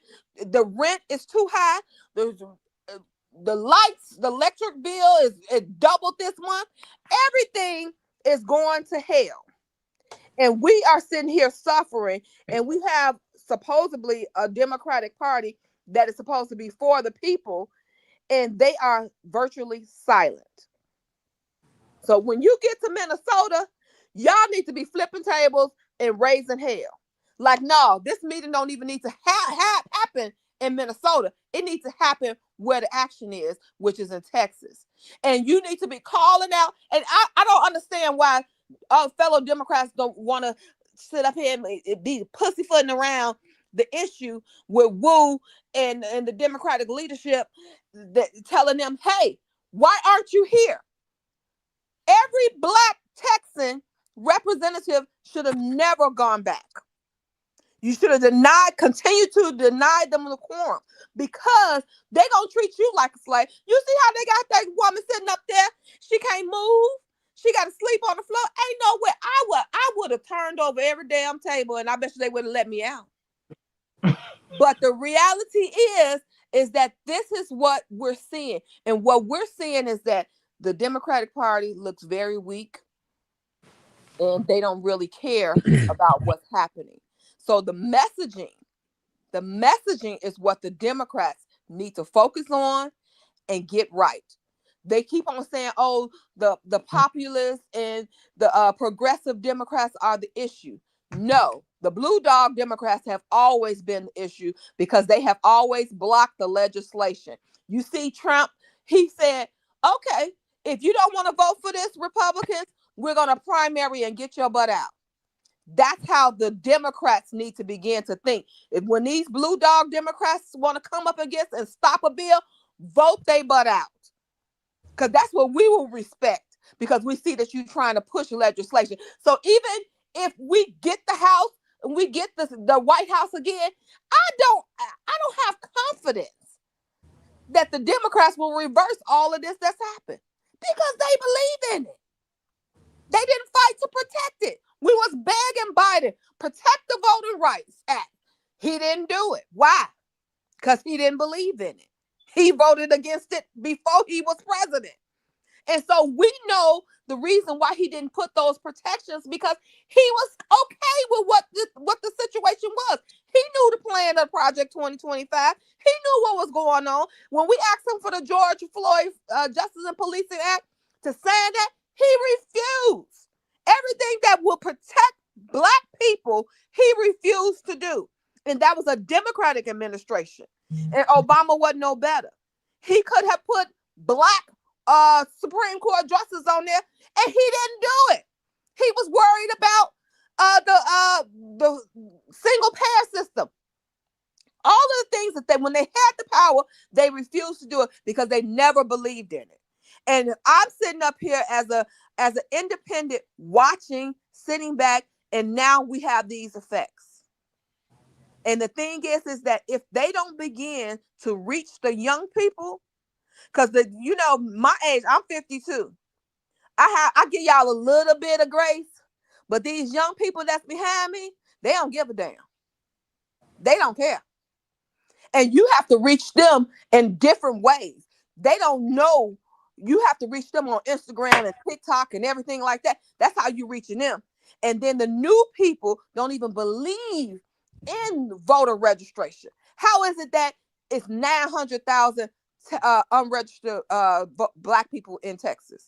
The rent is too high. The lights, the electric bill is doubled this month. Everything is going to hell. And we are sitting here suffering. And we have supposedly a Democratic Party that is supposed to be for the people, and they are virtually silent. So when you get to Minnesota, y'all need to be flipping tables and raising hell. Like, no, this meeting don't even need to happen in Minnesota. It needs to happen where the action is, which is in Texas. And you need to be calling out. And I don't understand why fellow Democrats don't want to sit up here and be pussyfooting around the issue with Wu and the Democratic leadership, that telling them, hey, why aren't you here? Every Black Texan representative should have never gone back. You should have continued to deny them the quorum, because they gonna treat you like a slave. You see how they got that woman sitting up there? She can't move. She got to sleep on the floor. Ain't no way. I would have turned over every damn table, and I bet you they would have let me out. But the reality is that this is what we're seeing. And what we're seeing is that the Democratic Party looks very weak, and they don't really care about what's happening. So the messaging is what the Democrats need to focus on and get right. They keep on saying, oh, the populists and the progressive Democrats are the issue. No, the blue dog Democrats have always been the issue, because they have always blocked the legislation. You see Trump, he said, okay, if you don't want to vote for this, Republicans, we're going to primary and get your butt out. That's how the Democrats need to begin to think. When these blue dog Democrats want to come up against and stop a bill, vote they butt out. Because that's what we will respect, because we see that you're trying to push legislation. So even if we get the House and we get the White House again, I don't have confidence that the Democrats will reverse all of this that's happened, because they believe in it. They didn't fight to protect it. We was begging Biden, protect the Voting Rights Act. He didn't do it. Why? Because he didn't believe in it. He voted against it before he was president. And so we know the reason why he didn't put those protections, because he was okay with what the situation was. He knew the plan of Project 2025. He knew what was going on. When we asked him for the George Floyd Justice and Policing Act to sign that, he refused. Everything that will protect Black people, he refused to do. And that was a Democratic administration. And Obama wasn't no better. He could have put Black Supreme Court justices on there, and he didn't do it. He was worried about the single payer system. All of the things that when they had the power, they refused to do it because they never believed in it. And I'm sitting up here as an independent, watching, sitting back, and now we have these effects. And the thing is that if they don't begin to reach the young people, because my age, I'm 52. I give y'all a little bit of grace, but these young people that's behind me, they don't give a damn. They don't care. And you have to reach them in different ways. They don't know. You have to reach them on Instagram and TikTok and everything like that. That's how you're reaching them. And then the new people don't even believe in voter registration. How is it that it's 900,000 unregistered Black people in Texas?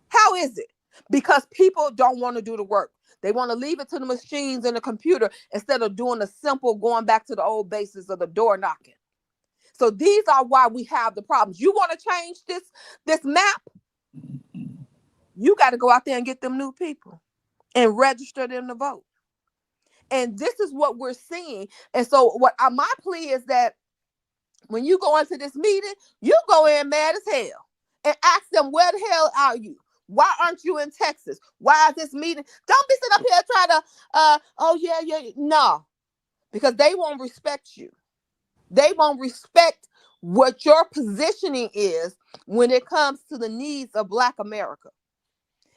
How is it? Because people don't want to do the work. They want to leave it to the machines and the computer instead of doing the simple, going back to the old basis of the door knocking. So these are why we have the problems. You want to change this map? You got to go out there and get them new people and register them to vote. And this is what we're seeing. And so my plea is that when you go into this meeting, you go in mad as hell and ask them, where the hell are you? Why aren't you in Texas? Why is this meeting? Don't be sitting up here trying to, no, because they won't respect you. They won't respect what your positioning is when it comes to the needs of Black America.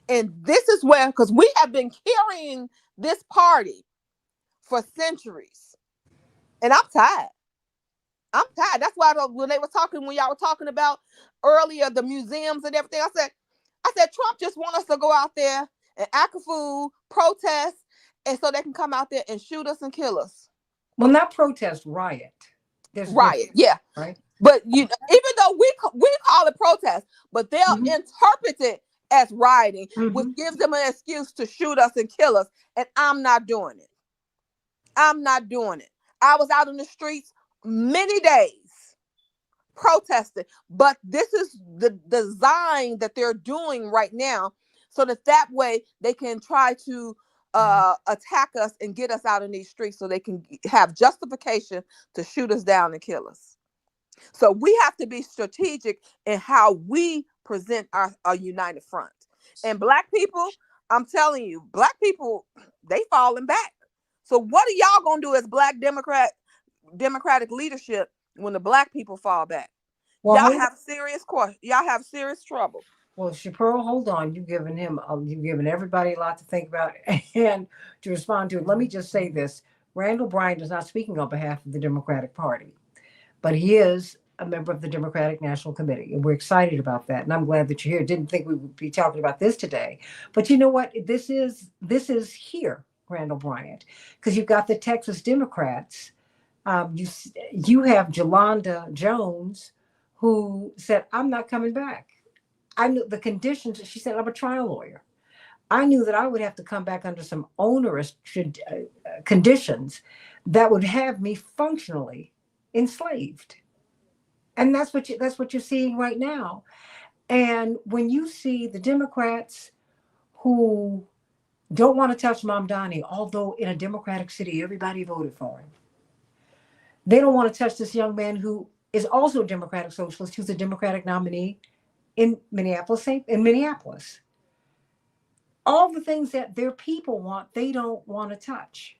And this is where, because we have been carrying this party for centuries. And I'm tired. I'm tired. That's why when they were talking, when y'all were talking about earlier the museums and everything, I said Trump just want us to go out there and act a fool, protest, and so they can come out there and shoot us and kill us. Well, not protest, riot. There's riot, yeah. Right. But even though we call it protest, but they'll interpret it as rioting, which gives them an excuse to shoot us and kill us. And I'm not doing it. I'm not doing it. I was out in the streets many days protesting, but this is the design that they're doing right now, so that way they can try to attack us and get us out in these streets, so they can have justification to shoot us down and kill us. So we have to be strategic in how we present our united front. And Black people, I'm telling you, Black people, they falling back. So what are y'all gonna do as Black Democratic leadership when the Black people fall back? Well, y'all have serious questions. Y'all have serious trouble. Well, Chappelle, hold on. You've given everybody a lot to think about and to respond to. Let me just say this. Randall Bryant is not speaking on behalf of the Democratic Party, but he is a member of the Democratic National Committee, and we're excited about that. And I'm glad that you're here. Didn't think we would be talking about this today, but you know what? This is here, Randall Bryant, because you've got the Texas Democrats. You have Jolanda Jones, who said, "I'm not coming back." I knew the conditions. She said, "I'm a trial lawyer. I knew that I would have to come back under some onerous conditions that would have me functionally enslaved." And that's what you're seeing right now. And when you see the Democrats who don't want to touch Mamdani, although in a Democratic city everybody voted for him, they don't want to touch this young man who is also a Democratic socialist, who's a Democratic nominee in Minneapolis. All the things that their people want, they don't want to touch.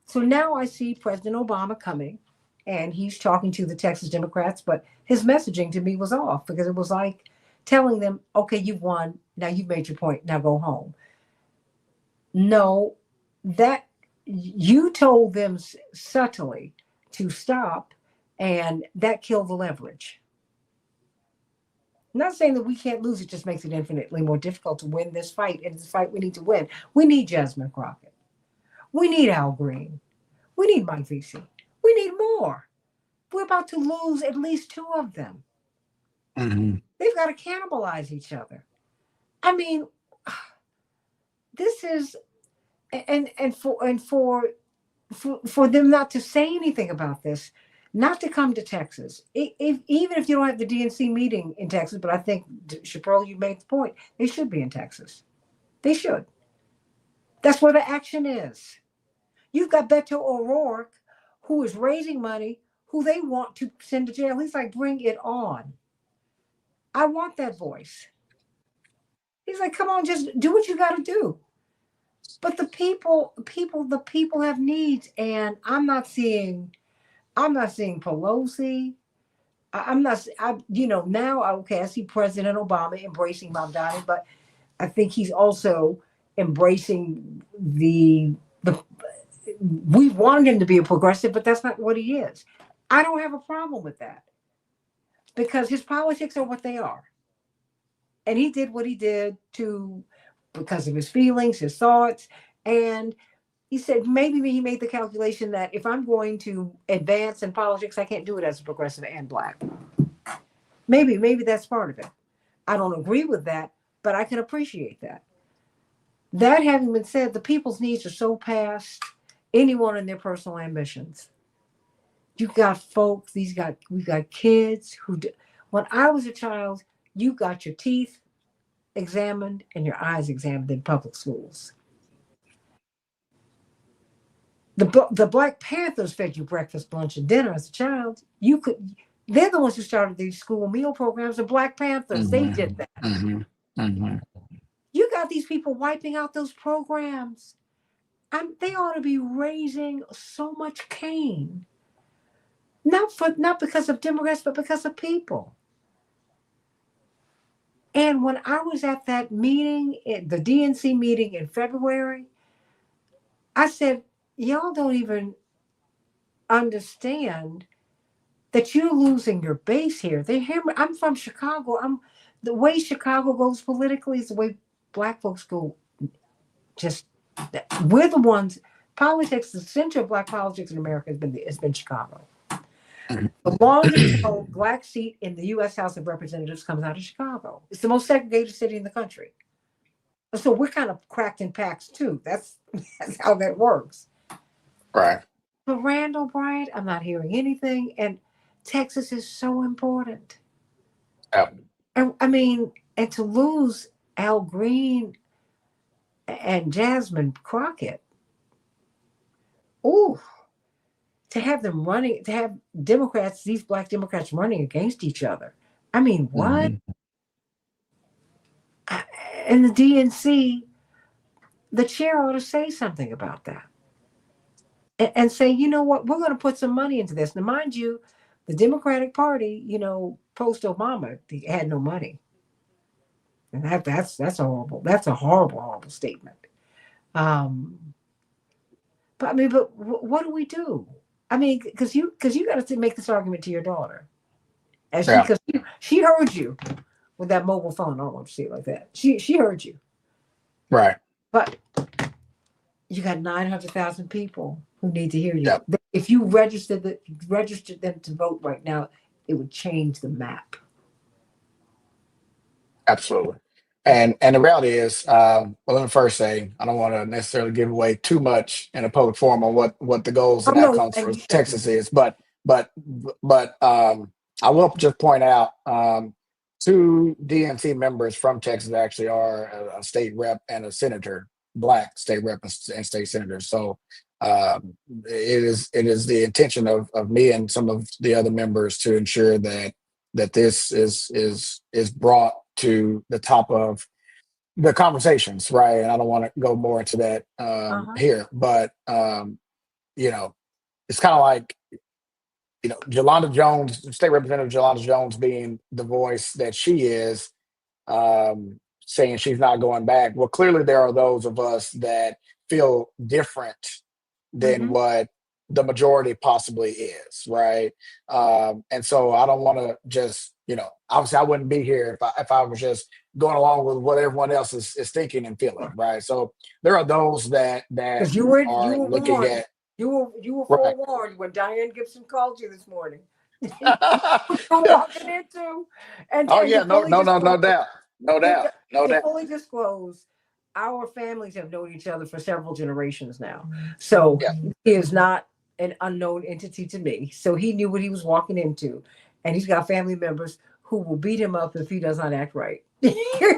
So now I see President Obama coming, and he's talking to the Texas Democrats, but his messaging to me was off, because it was like telling them, okay, you've won. Now you've made your point. Now go home. No, that you told them subtly to stop, and that killed the leverage. I'm not saying that we can't lose. It just makes it infinitely more difficult to win this fight. And this fight we need to win. We need Jasmine Crockett. We need Al Green. We need Mike Vesey. We need more. We're about to lose at least two of them. They've got to cannibalize each other. I mean, this is, and for them not to say anything about this, not to come to Texas, even if you don't have the DNC meeting in Texas, but I think, Chappelle, you made the point, they should be in Texas. They should. That's where the action is. You've got Beto O'Rourke, who is raising money, who they want to send to jail. He's like, bring it on. I want that voice. He's like, come on, just do what you got to do. But the people have needs, and I'm not seeing Pelosi. Now, okay, I see President Obama embracing Mamdani, but I think he's also embracing we wanted him to be a progressive, but that's not what he is. I don't have a problem with that, because his politics are what they are. And he did what he did because of his feelings, his thoughts. And he said maybe he made the calculation that if I'm going to advance in politics, I can't do it as a progressive and Black. Maybe that's part of it. I don't agree with that, but I can appreciate that. That having been said, the people's needs are so past anyone and their personal ambitions. You've got folks, we've got kids when I was a child, you got your teeth examined and your eyes examined in public schools. The Black Panthers fed you breakfast, lunch, and dinner as a child. They're the ones who started these school meal programs. The Black Panthers, they did that. You got these people wiping out those programs. They ought to be raising so much cane not because of Democrats, but because of people. And when I was at that meeting, the DNC meeting in February, I said, y'all don't even understand that you're losing your base here. They hear me. I'm from Chicago. The way Chicago goes politically is the way black folks go. Just we're the ones. Politics, the center of black politics in America has been Chicago. Mhm. The longest held black seat in the U.S. House of Representatives comes out of Chicago. It's the most segregated city in the country. So we're kind of cracked in packs too. That's how that works. Right. But Randall Bryant, I'm not hearing anything. And Texas is so important. Yeah. And I mean, and to lose Al Green and Jasmine Crockett, ooh, to have Democrats, these black Democrats running against each other. I mean, what? Mhm. And the DNC, the chair ought to say something about that and say, you know what, we're going to put some money into this. Now, mind you, the Democratic Party, post Obama, they had no money, and that's horrible. That's a horrible, horrible statement. Um, but I mean, but what do we do? I mean, because you got to make this argument to your daughter, as Yeah. because she heard you with that mobile phone. I don't want to say it like that. She heard you, Right. but you got 900,000 people who need to hear you. Yeah. If you registered them to vote right now, it would change the map. Absolutely. And the reality is, well, let me first say I don't want to necessarily give away too much in a public forum on what the goals Oh and no, outcomes and for you shouldn't. Texas is, but I will just point out two DNC members from Texas actually are a state rep and a senator, black state rep and state senator. So it is the intention of me and some of the other members to ensure that this is brought to the top of the conversations, right? And I don't want to go more into that Uh-huh. here, but you know, it's kind of like Jolanda Jones, State Representative Jolanda Jones, being the voice that she is, saying she's not going back. Well, clearly there are those of us that feel different than Mm-hmm. what the majority possibly is, right? And so I don't want to just, obviously I wouldn't be here if I was just going along with what everyone else is thinking and feeling, right? So there are those that Because you are were looking warned. at You were right. forewarned when Diane Gibson called you this morning. You were walking into, Oh and to yeah, no, fully no, no, no disclose, doubt, no to, doubt, no to doubt. fully disclose, our families have known each other for several generations now. So Yeah, he is not an unknown entity to me. So he knew what he was walking into. And he's got family members who will beat him up if he does not act right. I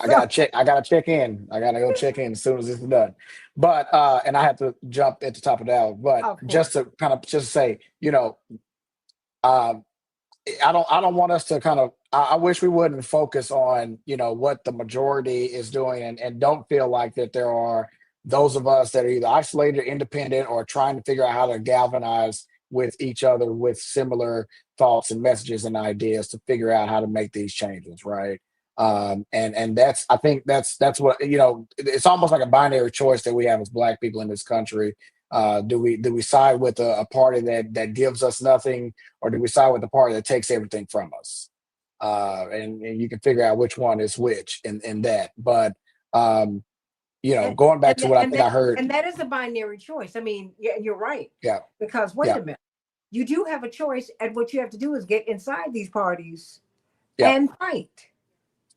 So, gotta check. I gotta check in. I gotta go check in as soon as it's done. But and I have to jump at the top of the hour. But of just course. to kind of just say, um, I don't want us to kind of I wish we wouldn't focus on what the majority is doing and don't feel like that there are those of us that are either isolated, independent, or trying to figure out how to galvanize with each other with similar thoughts and messages and ideas to figure out how to make these changes, right? And that's I think that's what it's almost like a binary choice that we have as black people in this country. Do we side with a party that gives us nothing, or do we side with the party that takes everything from us? And you can figure out which one is which in that. But um, And, going back and, to what I and, think I that, heard, and that is a binary choice. I mean, yeah, you're right. yeah, Because wait yeah, a minute. You do have a choice, and what you have to do is get inside these parties yeah, and fight,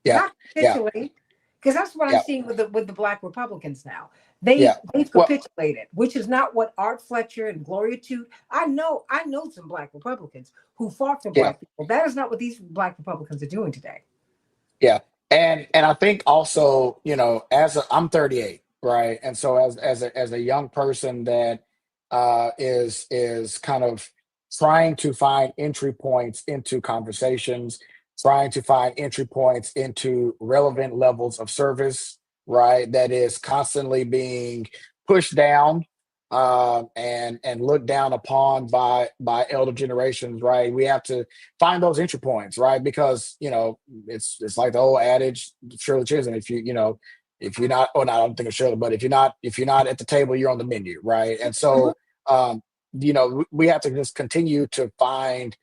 yeah, not yeah, capitulate. Because that's what I'm yeah, seeing with the black Republicans now. They've yeah. they've Well, capitulated, which is not what Art Fletcher and Gloria Toot. I know some black Republicans who fought for yeah, black people. That is not what these black Republicans are doing today. yeah. And I think also, I'm 38, right? And so as a young person that is kind of trying to find entry points into conversations, trying to find entry points into relevant levels of service, right? That is constantly being pushed down and looked down upon by elder generations, right? We have to find those entry points, right? Because it's like the old adage, Shirley Chisholm, if you're not, or not, I don't think of Shirley, but if you're not at the table, you're on the menu, right? And Mhm. so we have to just continue to find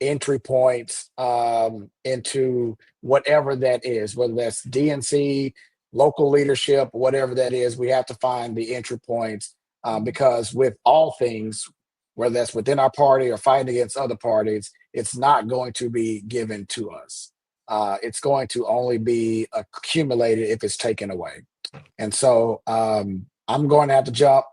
entry points into whatever that is, whether that's DNC, local leadership, whatever that is. We have to find the entry points because with all things, whether that's within our party or fighting against other parties, it's not going to be given to us. It's going to only be accumulated if it's taken away. And so I'm going to have to jump.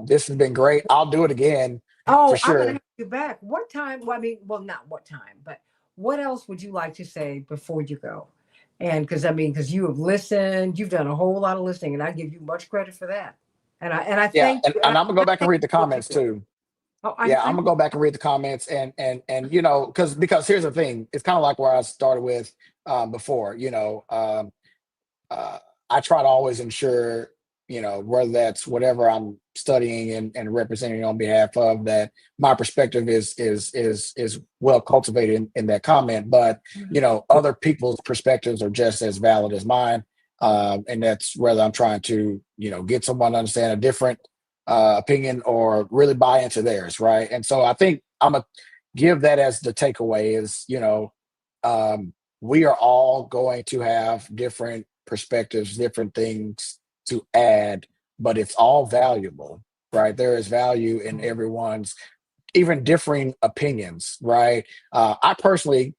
This has been great. I'll do it again for Oh, I'm going to sure. have you back. What time? Well, I mean, well, not what time, but what else would you like to say before you go? And because you have listened, you've done a whole lot of listening, and I give you much credit for that. And I Yeah, thank and, you, and and I'm gonna I go back and thank read the you for what you comments do. too. Oh, Yeah, I'm I gonna go back and read the comments and because here's the thing, it's kind of like where I started with before. Uh, I try to always ensure, whether that's whatever I'm studying and representing on behalf of, that my perspective is well cultivated in that comment. But other people's perspectives are just as valid as mine, and that's whether I'm trying to get someone to understand a different opinion or really buy into theirs, right? And so I think I'm gonna give that as the takeaway is um, we are all going to have different perspectives, different things to add, but it's all valuable, right? There is value in everyone's even differing opinions, right? I personally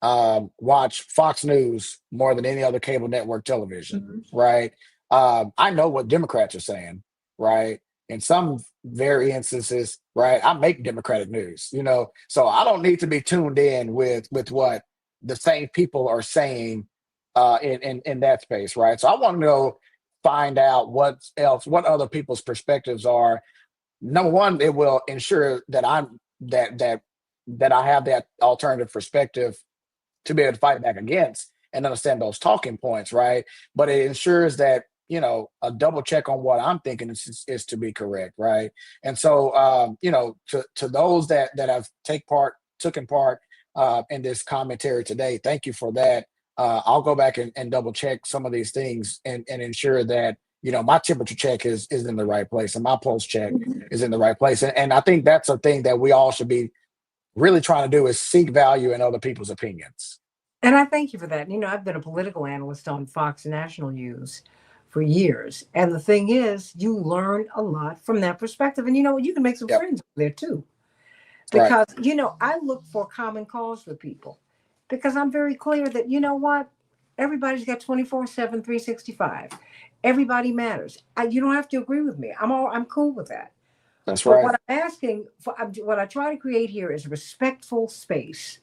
watch Fox News more than any other cable network television, Mhm. right? I know what Democrats are saying, right? In some very instances, right? I make Democratic news, so I don't need to be tuned in with what the same people are saying in that space, right? So I want to know, find out what other people's perspectives are. Number one, it will ensure that I have that alternative perspective to be able to fight back against and understand those talking points, right? But it ensures that a double check on what I'm thinking is to be correct, right? And so to those that have taken part in this commentary today, thank you for that. I'll go back and double check some of these things and ensure that my temperature check is in the right place and my pulse check is in the right place. And I think that's a thing that we all should be really trying to do, is seek value in other people's opinions. And I thank you for that. I've been a political analyst on Fox National News for years. And the thing is, you learn a lot from that perspective. And you can make some Yep. friends there too. Right. Because, I look for common cause with people because I'm very clear that, what? Everybody's got 24/7, 365. Everybody matters. You don't have to agree with me. I'm cool with that. That's But right. what I'm asking for, what I try to create here is a respectful space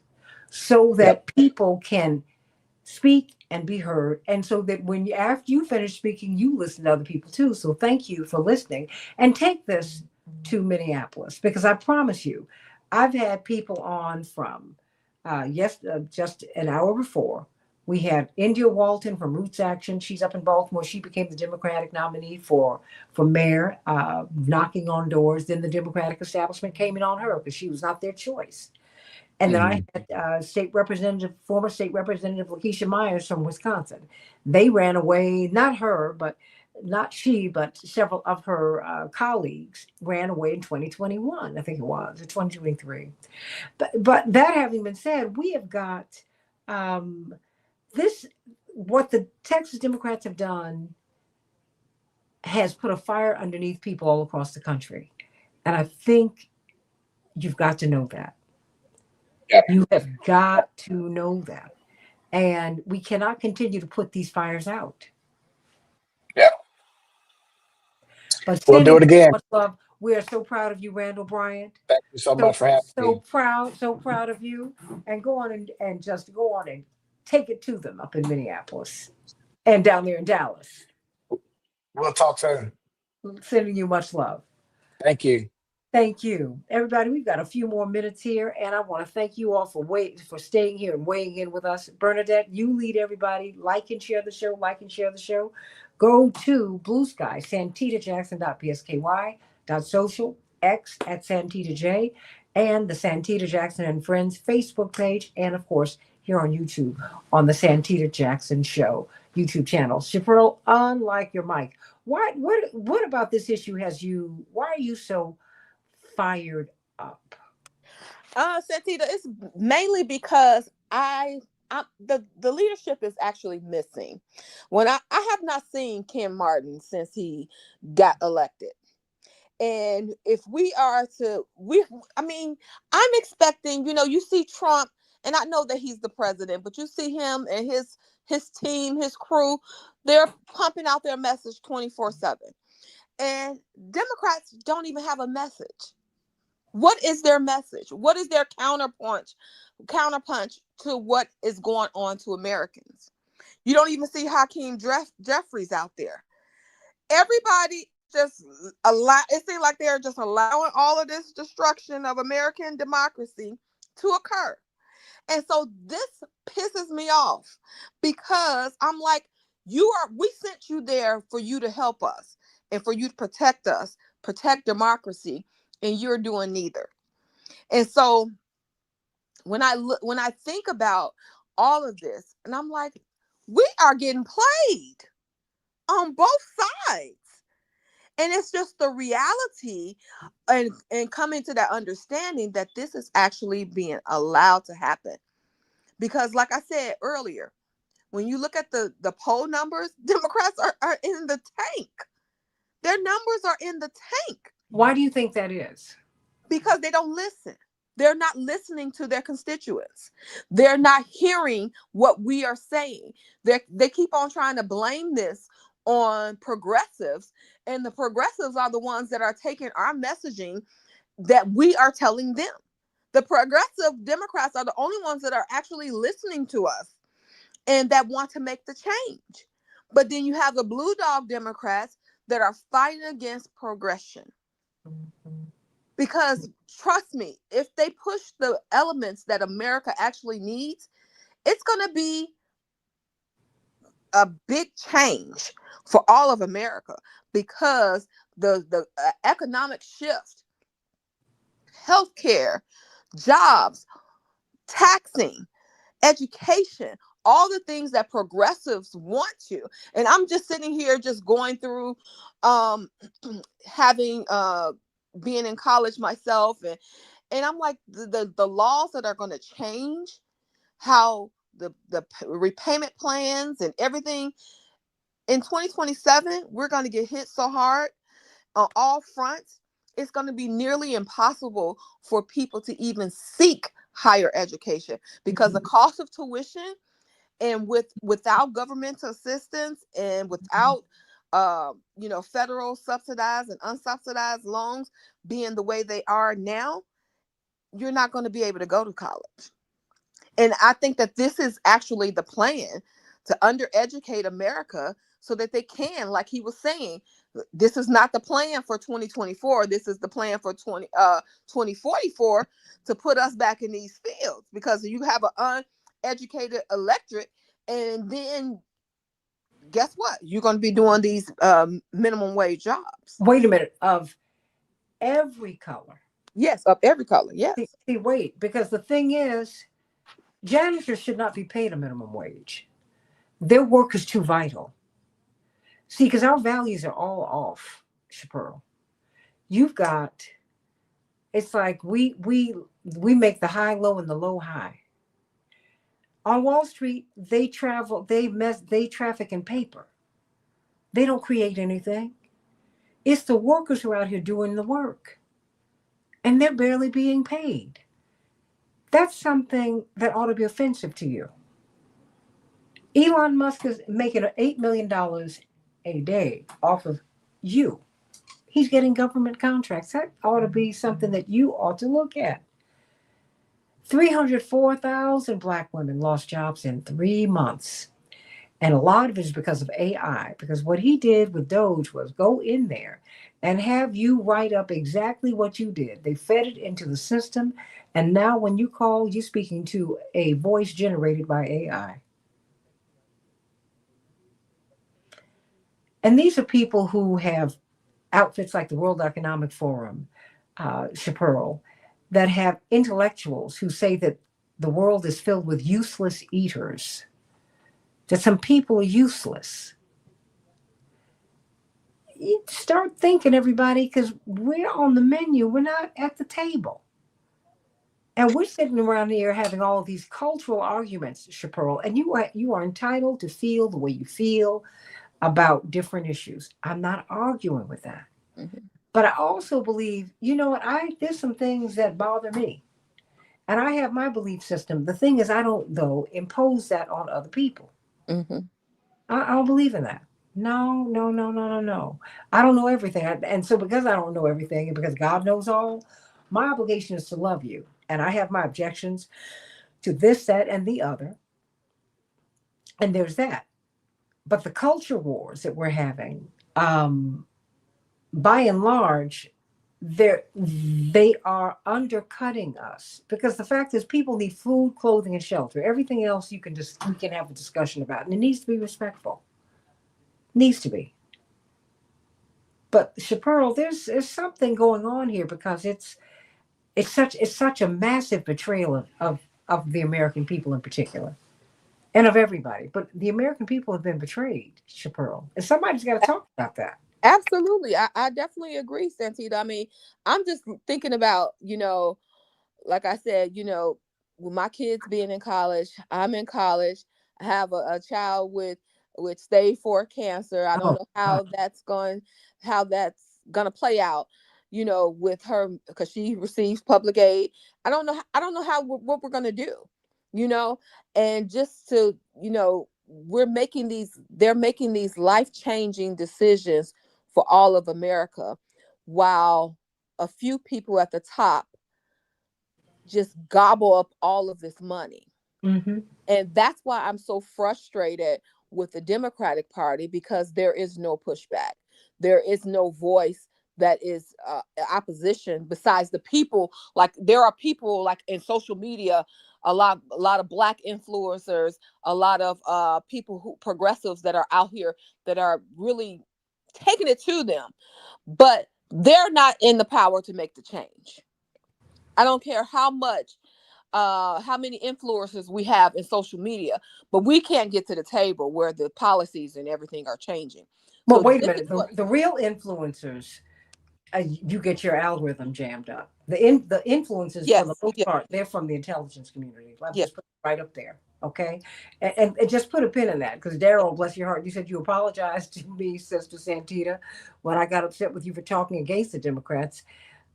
so Yep. that people can speak and be heard, and so that after you finish speaking, you listen to other people too. So thank you for listening, and take this to Minneapolis, because I promise you, I've had people on from just an hour before. We had India Walton from Roots Action. She's up in Baltimore. She became the Democratic nominee for mayor, knocking on doors. Then the Democratic establishment came in on her because she was not their choice. And then I Mhm. had former state representative Lakeisha Myers from Wisconsin. They ran away, not her, but not she, but several of her colleagues ran away in 2021, I think it was, or 2023. But that having been said, we have got um, this, what the Texas Democrats have done has put a fire underneath people all across the country. And I think you've got to know that. Yep. You have got to know that. And we cannot continue to put these fires out. Yep. But We'll do sending it you so again. much love. We are so proud of you, Randall Bryant. Thank you so So much for having me. so proud of you. And go on and just go on and take it to them up in Minneapolis and down there in Dallas. We'll talk soon. Sending you much love. Thank you. Thank you, everybody. We've got a few more minutes here, and I want to thank you all for staying here and weighing in with us. Bernadette, you lead everybody. Like and share the show. Like and share the show. Go to Blue Sky, santitajackson.psky.social, X at Santita J, and the Santita Jackson and Friends Facebook page, and of course, here on YouTube on the Santita Jackson Show YouTube channel. Chaparral, unlike your mic, what about this issue has you, why are you so fired up? Santita, it's mainly because the leadership is actually missing. When I have not seen Ken Martin since he got elected. And if we are to, I mean, I'm expecting, you see Trump, and I know that he's the president, but you see him and his team, his crew, they're pumping out their message 24/7. And Democrats don't even have a message. What is their message? What is their counterpunch to what is going on to Americans? You don't even see Hakeem Jeffries out there. Everybody just it seems like they're just allowing all of this destruction of American democracy to occur. And so this pisses me off because I'm like, we sent you there for you to help us and for you to protect us, protect democracy, and you're doing neither. And so when I think about all of this, and I'm like, we are getting played on both sides. And it's just the reality and coming to that understanding that this is actually being allowed to happen. Because like I said earlier, when you look at the poll numbers, Democrats are in the tank. Their numbers are in the tank. Why do you think that is? Because they don't listen. They're not listening to their constituents. They're not hearing what we are saying. They keep on trying to blame this on progressives, and the progressives are the ones that are taking our messaging that we are telling them. The progressive Democrats are the only ones that are actually listening to us and that want to make the change. But then you have the blue dog Democrats that are fighting against progression. Because trust me, if they push the elements that America actually needs, it's going to be a big change for all of America, because the economic shift, healthcare, jobs, taxing, education, all the things that progressives want to. And I'm just sitting here just going through having being in college myself, and I'm like, the laws that are going to change how the repayment plans and everything in 2027, we're going to get hit so hard on all fronts. It's going to be nearly impossible for people to even seek higher education because the cost of tuition, and without governmental assistance and without federal subsidized and unsubsidized loans being the way they are now, you're not going to be able to go to college. And I think that this is actually the plan, to undereducate America so that they can, like he was saying, this is not the plan for 2024. This is the plan for 2044 to put us back in these fields, because you have an uneducated electorate, and then guess what? You're going to be doing these minimum wage jobs. Wait a minute, of every color. Yes, of every color. Yes. See, wait, because the thing is, janitors should not be paid a minimum wage. Their work is too vital. See, because our values are all off, Chaparral. You've got, it's like we make the high low and the low high. On Wall Street, they traffic in paper. They don't create anything. It's the workers who are out here doing the work, and they're barely being paid. That's something that ought to be offensive to you. Elon Musk is making $8 million a day off of you. He's getting government contracts. That ought to be something that you ought to look at. 304,000 Black women lost jobs in 3 months. And a lot of it is because of AI, because what he did with Doge was go in there and have you write up exactly what you did. They fed it into the system. And now when you call, you're speaking to a voice generated by AI. And these are people who have outfits like the World Economic Forum, Chaparral, that have intellectuals who say that the world is filled with useless eaters, that some people are useless. You start thinking, everybody, because we're on the menu, we're not at the table. And we're sitting around here having all of these cultural arguments, Chaparral, and you are entitled to feel the way you feel about different issues. I'm not arguing with that. Mm-hmm. But I also believe, you know what, there's some things that bother me. And I have my belief system. The thing is, I don't, though, impose that on other people. Mm-hmm. I don't believe in that. No, no, no, no, no, no. I don't know everything. And so because I don't know everything and because God knows all, my obligation is to love you. And I have my objections to this, that, and the other. And there's that. But the culture wars that we're having, by and large, they are undercutting us because the fact is people need food, clothing, and shelter. Everything else we can have a discussion about, and it needs to be respectful. Needs to be. But Chaparral, there's something going on here because it's such a massive betrayal of the American people in particular. And of everybody. But the American people have been betrayed, Chaparral. And somebody's got to talk about that. Absolutely. I definitely agree, Santita. I mean, I'm just thinking about, like I said, with my kids being in college, I'm in college. I have a child with stage 4 cancer. I don't Oh, know God. how that's gonna play out, with her because she receives public aid. I don't know how what we're gonna do, you know, and just to, they're making these life-changing decisions for all of America, while a few people at the top just gobble up all of this money. Mm-hmm. And that's why I'm so frustrated with the Democratic Party, because there is no pushback. There is no voice that is opposition besides the people. Like, there are people like in social media, a lot of Black influencers, a lot of people progressives that are out here that are really taking it to them, but they're not in the power to make the change. I don't care how many influencers we have in social media, but we can't get to the table where the policies and everything are changing. Well, So wait a this is minute. what. The real influencers, you get your algorithm jammed up. The influences, for the Yes, most yes, part, they're from the intelligence community. I'll yes, just put it right up there. Okay. And just put a pin in that because Daryl, bless your heart, you said you apologized to me, Sister Santita, when I got upset with you for talking against the Democrats.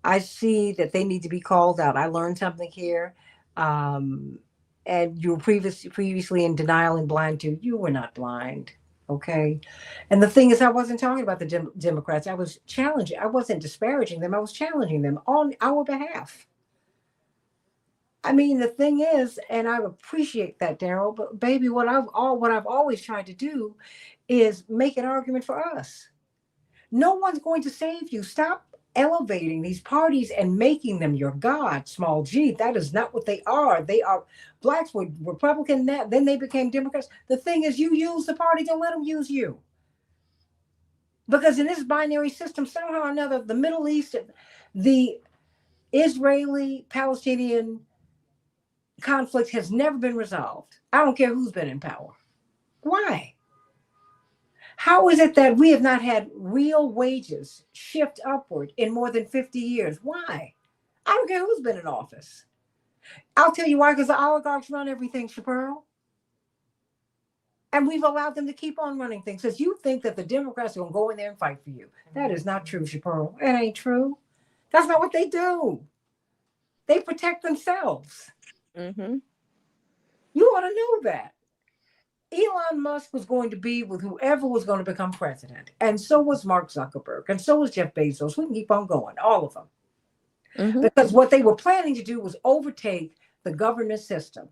I see that they need to be called out. I learned something here. Um, and you were previously in denial and blind too. You were not blind. Okay. And the thing is, I wasn't talking about the Democrats. I was challenging. I wasn't disparaging them. I was challenging them on our behalf. I mean, the thing is, and I appreciate that, Daryl, but baby, what I've always tried to do is make an argument for us. No one's going to save you. Stop elevating these parties and making them your God, small g. That is not what they are. They are blacks were Republican, then they became Democrats. The thing is, you use the party, don't let them use you. Because in this binary system, somehow or another, the Middle East, the Israeli Palestinian conflict has never been resolved. I don't care who's been in power. Why? How is it that we have not had real wages shift upward in more than 50 years? Why? I don't care who's been in office. I'll tell you why, because the oligarchs run everything, Chaparral. And we've allowed them to keep on running things. Because you think that the Democrats are going to go in there and fight for you. That is not true, Chaparral. It ain't true. That's not what they do. They protect themselves. mm-hmm. You ought to know that. Elon Musk was going to be with whoever was going to become president. And so was Mark Zuckerberg. And so was Jeff Bezos. We can keep on going, all of them. Mm-hmm. Because what they were planning to do was overtake the government system.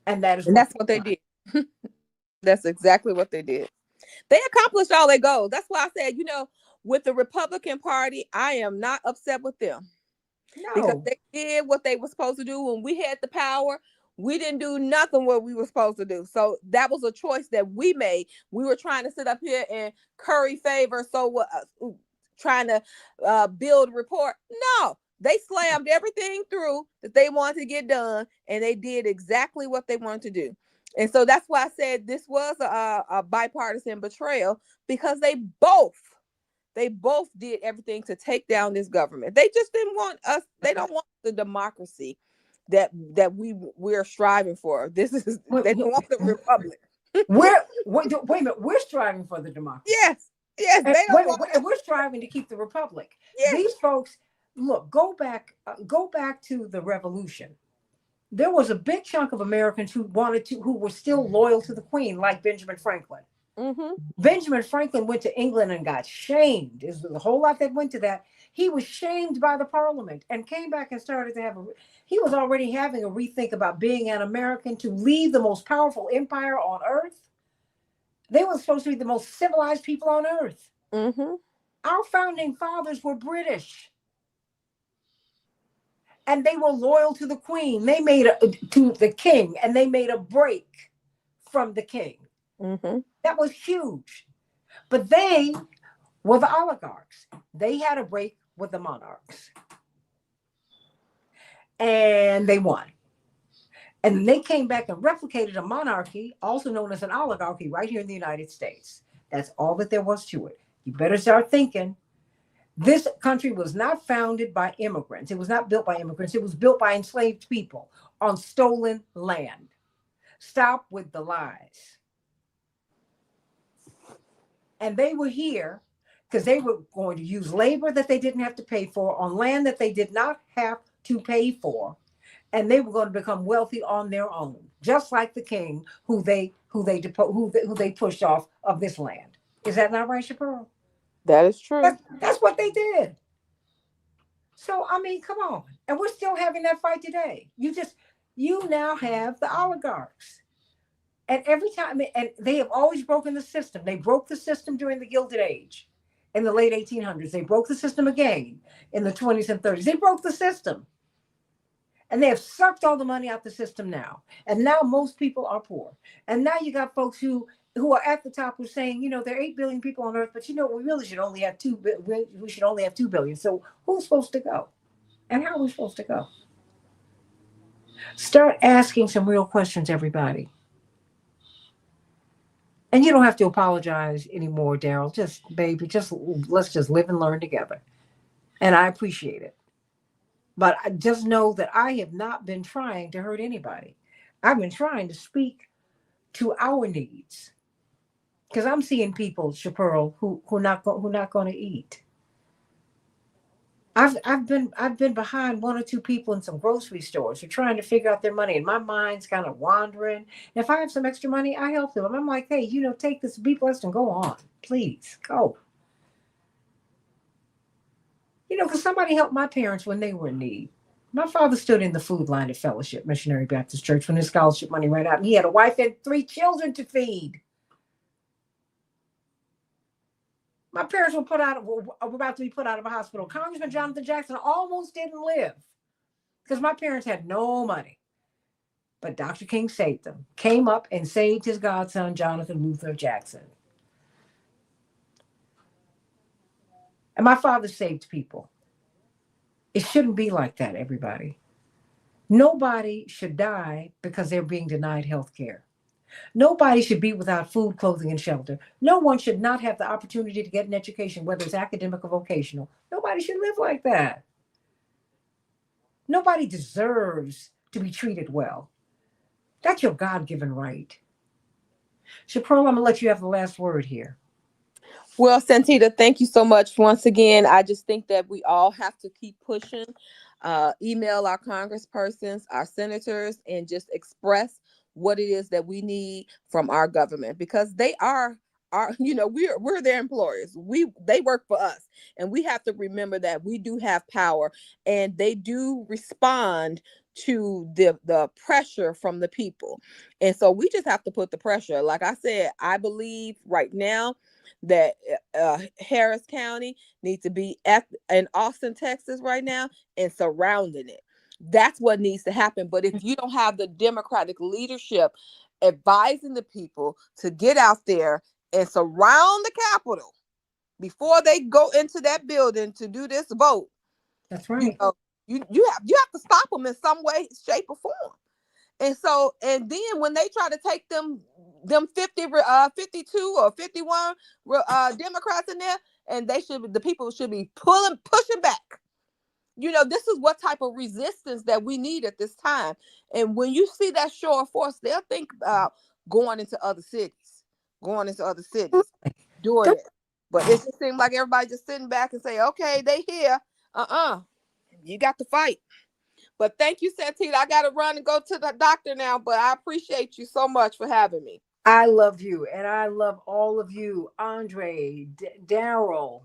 And that is And what that's what they did. That's exactly what they did. They accomplished all their goals. That's why I said, with the Republican Party, I am not upset with them, because no. they did what they were supposed to do when we had the power. We didn't do nothing what we were supposed to do. So that was a choice that we made. We were trying to sit up here and curry favor. So trying to build rapport. No, they slammed everything through that they wanted to get done, and they did exactly what they wanted to do. And so that's why I said this was a bipartisan betrayal, because they both did everything to take down this government. They just didn't want us. They don't want the democracy that we're striving for. This is they don't want the republic. Wait a minute. We're striving for the democracy. Yes, they don't want. And we're striving to keep the republic. Yes. These folks, look, go back to the revolution. There was a big chunk of Americans who were still loyal to the Queen, like Benjamin Franklin. Mm-hmm. Benjamin Franklin went to England and got shamed. There's a whole lot that went to that. He was shamed by the Parliament and came back and started to he was already having a rethink about being an American to lead the most powerful empire on earth. They were supposed to be the most civilized people on earth. Mm-hmm. Our founding fathers were British. And they were loyal to the Queen. They made to the king, and they made a break from the king. Mm-hmm. That was huge. But they were the oligarchs. They had a break with the monarchs. And they won. And they came back and replicated a monarchy, also known as an oligarchy, right here in the United States. That's all that there was to it. You better start thinking. This country was not founded by immigrants. It was not built by immigrants. It was built by enslaved people on stolen land. Stop with the lies. And they were here because they were going to use labor that they didn't have to pay for on land that they did not have to pay for. And they were going to become wealthy on their own, just like the king who they pushed off of this land. Is that not right, Chappelle? That is true. That's what they did. So, I mean, come on. And we're still having that fight today. You now have the oligarchs. And every time, and they have always broken the system. They broke the system during the Gilded Age in the late 1800s. They broke the system again in the 20s and 30s. They broke the system. And they have sucked all the money out the system now. And now most people are poor. And now you got folks who are at the top who are saying, there are 8 billion people on earth, but we really should only have 2 billion. So who's supposed to go? And how are we supposed to go? Start asking some real questions, everybody. And you don't have to apologize anymore, Daryl. Let's just live and learn together. And I appreciate it. But I just know that I have not been trying to hurt anybody. I've been trying to speak to our needs. Because I'm seeing people, Chappelle, who are not going to eat. I've been behind 1 or 2 people in some grocery stores who are trying to figure out their money, and my mind's kind of wandering. And if I have some extra money, I help them. And I'm like, hey, take this, be blessed, and go on. Please, go. Because somebody helped my parents when they were in need. My father stood in the food line at Fellowship Missionary Baptist Church when his scholarship money ran out, and he had a wife and 3 children to feed. My parents were about to be put out of a hospital. Congressman Jonathan Jackson almost didn't live because my parents had no money. But Dr. King saved them, came up and saved his godson, Jonathan Luther Jackson. And my father saved people. It shouldn't be like that, everybody. Nobody should die because they're being denied health care. Nobody should be without food, clothing, and shelter. No one should not have the opportunity to get an education, whether it's academic or vocational. Nobody should live like that. Nobody deserves to be treated well. That's your God-given right. Chappelle, I'm going to let you have the last word here. Well, Santita, thank you so much once again. I just think that we all have to keep pushing, email our congresspersons, our senators, and just express what it is that we need from our government, because they are we're their employers. They work for us, and we have to remember that we do have power, and they do respond to the pressure from the people. And so we just have to put the pressure. Like I said, I believe right now that Harris County needs to be in Austin, Texas right now and surrounding it. That's what needs to happen. But if you don't have the Democratic leadership advising the people to get out there and surround the Capitol before they go into that building to do this vote, That's you right. know, you have to stop them in some way, shape, or form. And so, and then when they try to take them 52 or 51 Democrats in there, and the people should be pushing back. This is what type of resistance that we need at this time. And when you see that show of force, they'll think about going into other cities, doing it. But it just seems like everybody just sitting back and say, okay, they here. You got to fight. But thank you, Santita. I got to run and go to the doctor now, but I appreciate you so much for having me. I love you, and I love all of you. Andre, Daryl,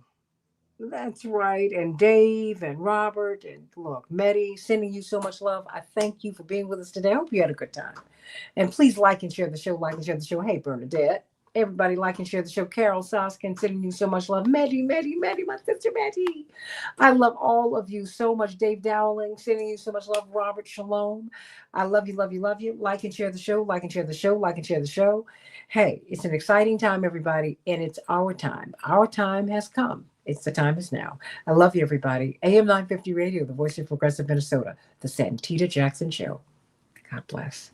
that's right, and Dave, and Robert, and look, Medi, sending you so much love. I thank you for being with us today. I hope you had a good time. And please like and share the show, like and share the show. Hey, Bernadette. Everybody like and share the show. Carol Soskin, sending you so much love. Medi, my sister Medi. I love all of you so much. Dave Dowling, sending you so much love. Robert, shalom. I love you, love you, love you. Like and share the show, like and share the show, like and share the show. Hey, it's an exciting time, everybody, and it's our time. Our time has come. It's the time is now. I love you, everybody. AM 950 Radio, the voice of progressive Minnesota, the Santita Jackson Show. God bless.